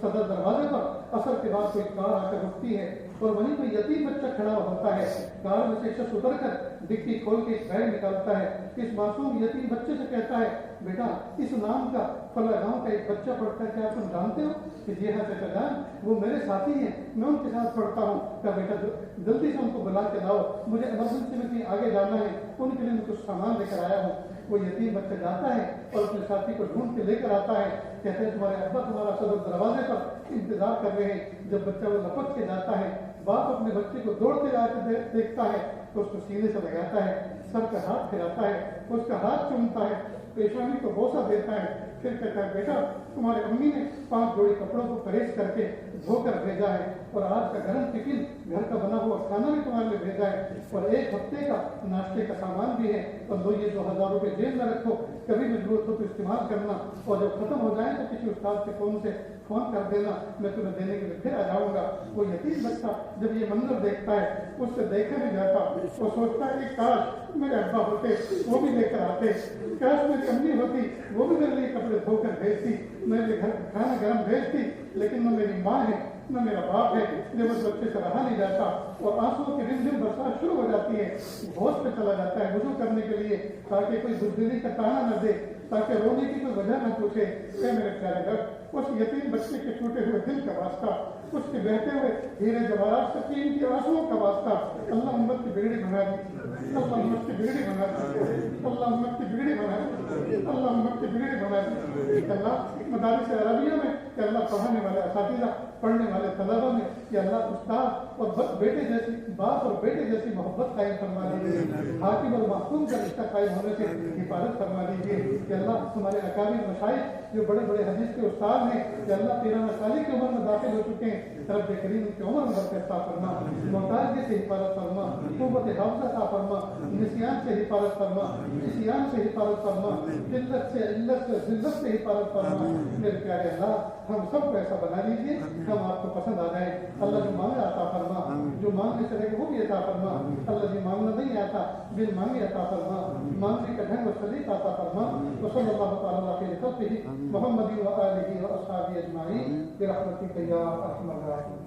صدر دروازے پر عصر کے بعد کوئی کار آ کر رکتی ہے اور وہیں کوئی یتیم بچہ کھڑا ہوا ہوتا ہے، کار میں سے شخص اتر کر ڈگی کھول کے ایک بیگ نکالتا ہے، اس معصوم یتیم بچے سے کہتا ہے بیٹا اس نام کا فلاں گاؤں کا ایک بچہ پڑھتا ہے، کیا تم جانتے ہو؟ کہ جی ہاں چچا جان وہ میرے ساتھی ہیں، میں ان کے ساتھ پڑھتا ہوں۔ کہا بیٹا جلدی سے ان کو بلا کے لاؤ، مجھے ایمرجنسی میں کہیں آگے جانا ہے، ان کے لیے میں کچھ سامان لے کر آیا ہوں۔ وہ یتیم بچہ جاتا ہے اور اپنے ساتھی کو ڈھونڈ کے لے کر آتا ہے، کہتے ہیں تمہارے ابا تمہارا صدر دروازے پر انتظار کر رہے ہیں۔ جب بچہ وہ لپک کے جاتا ہے، باپ اپنے بچے کو دوڑتے آ کے دیکھتا ہے تو اس کو سینے سے لگاتا ہے، سر کا ہاتھ پھیراتا ہے، اس کا ہاتھ چومتا ہے، پیشانی کو بوسہ دیتا ہے، پھر کہتا ہے بیٹا تمہارے امی نے 5 جوڑی کپڑوں کو پریس کر کے دھو کر بھیجا ہے اور آج کا گرم ٹفن گھر کا بنا ہوا کھانا بھی تمہارے لیے بھیجا ہے اور 1 ہفتے کا ناشتے کا سامان بھی ہے، اور لو یہ 2000 روپے جیب میں رکھو، کبھی بھی ضرورت ہو تو استعمال کرنا، اور جب ختم ہو جائے تو کسی استاد کے فون کر دینا، میں تمہیں دینے کے لیے پھر آ جاؤں گا۔ وہ یتیم بچہ جب یہ منظر دیکھتا ہے اس سے دیکھا نہیں جاتا، وہ سوچتا ہے کہ کاش میرے ابا ہوتے وہ بھی لے کر آتے، کاش میری امی ہوتی وہ بھی میرے لیے کپڑے دھو کر بھیجتی، میرے لیے گھر کھانا گرم بھیجتی، لیکن نہ میری ماں ہے نہ میرا باپ ہے، جب اس بچے سے رہا نہیں جاتا اور آنسو کی رم برسات شروع ہو جاتی ہے، ہوش پہ چلا جاتا ہے وضو کرنے کے لیے تاکہ کوئی بزدلی کا تانا نہ دے، تاکہ رونے کی کوئی وجہ نہ پوچھے۔ اے میرے پیارے رب اس یتیم بچے کے ٹوٹے ہوئے دل کا واسطہ، اس کے بہتے ہوئے ہیرے جواہرات سے قیمتی آنسوؤں کا واسطہ، اللہ امت کی بگڑی بنا دی، اللہ امت کی بگڑی بنا دی، اللہ امت کی بگڑی بنا دی، اللہ امت کی بگڑی بنا دی۔ اللہ مدارس عربیہ میں کہ اللہ پڑھانے والے اساتذہ، پڑھنے والے طلبہ میں کہ اللہ استاد اور بیٹے جیسی، باپ اور بیٹے جیسی محبت قائم فرما دیجیے، حاکم اور محکوم کا رشتہ قائم ہونے سے حفاظت فرما دیجیے کہ اللہ ہمارے اکابر مشائخ جو بڑے بڑے حدیث کے استاد ہیں کہ اللہ 13 سالی کی عمر میں داخل ہو چکے ہیں، رب کریم کی عمر میں برکت عطا فرما، محتاجی سے حفاظت فرما، قوت حافظہ عطا فرما، نسیان سے حفاظت فرما، نسیان سے حفاظت فرما، ذلت سے ذلت سے حفاظت فرما۔ میرے پیارے اللہ ہم سب کو ایسا بنا لیجیے ہم آپ کو پسند آ جائیں۔ اللہ جو مانگے عطا فرما، جو مانگنے چلے گا وہ بھی عطا فرما، اللہ جو مانگنا نہیں آتا بل مانگے عطا فرما، مانگنے کا ڈھنگ اور سلیقہ عطا فرما۔ وصلی اللہ تعالی علیہ وسلم محمد و آلہ و اصحابہ اجمعین برحمتک یا ارحم الراحمین۔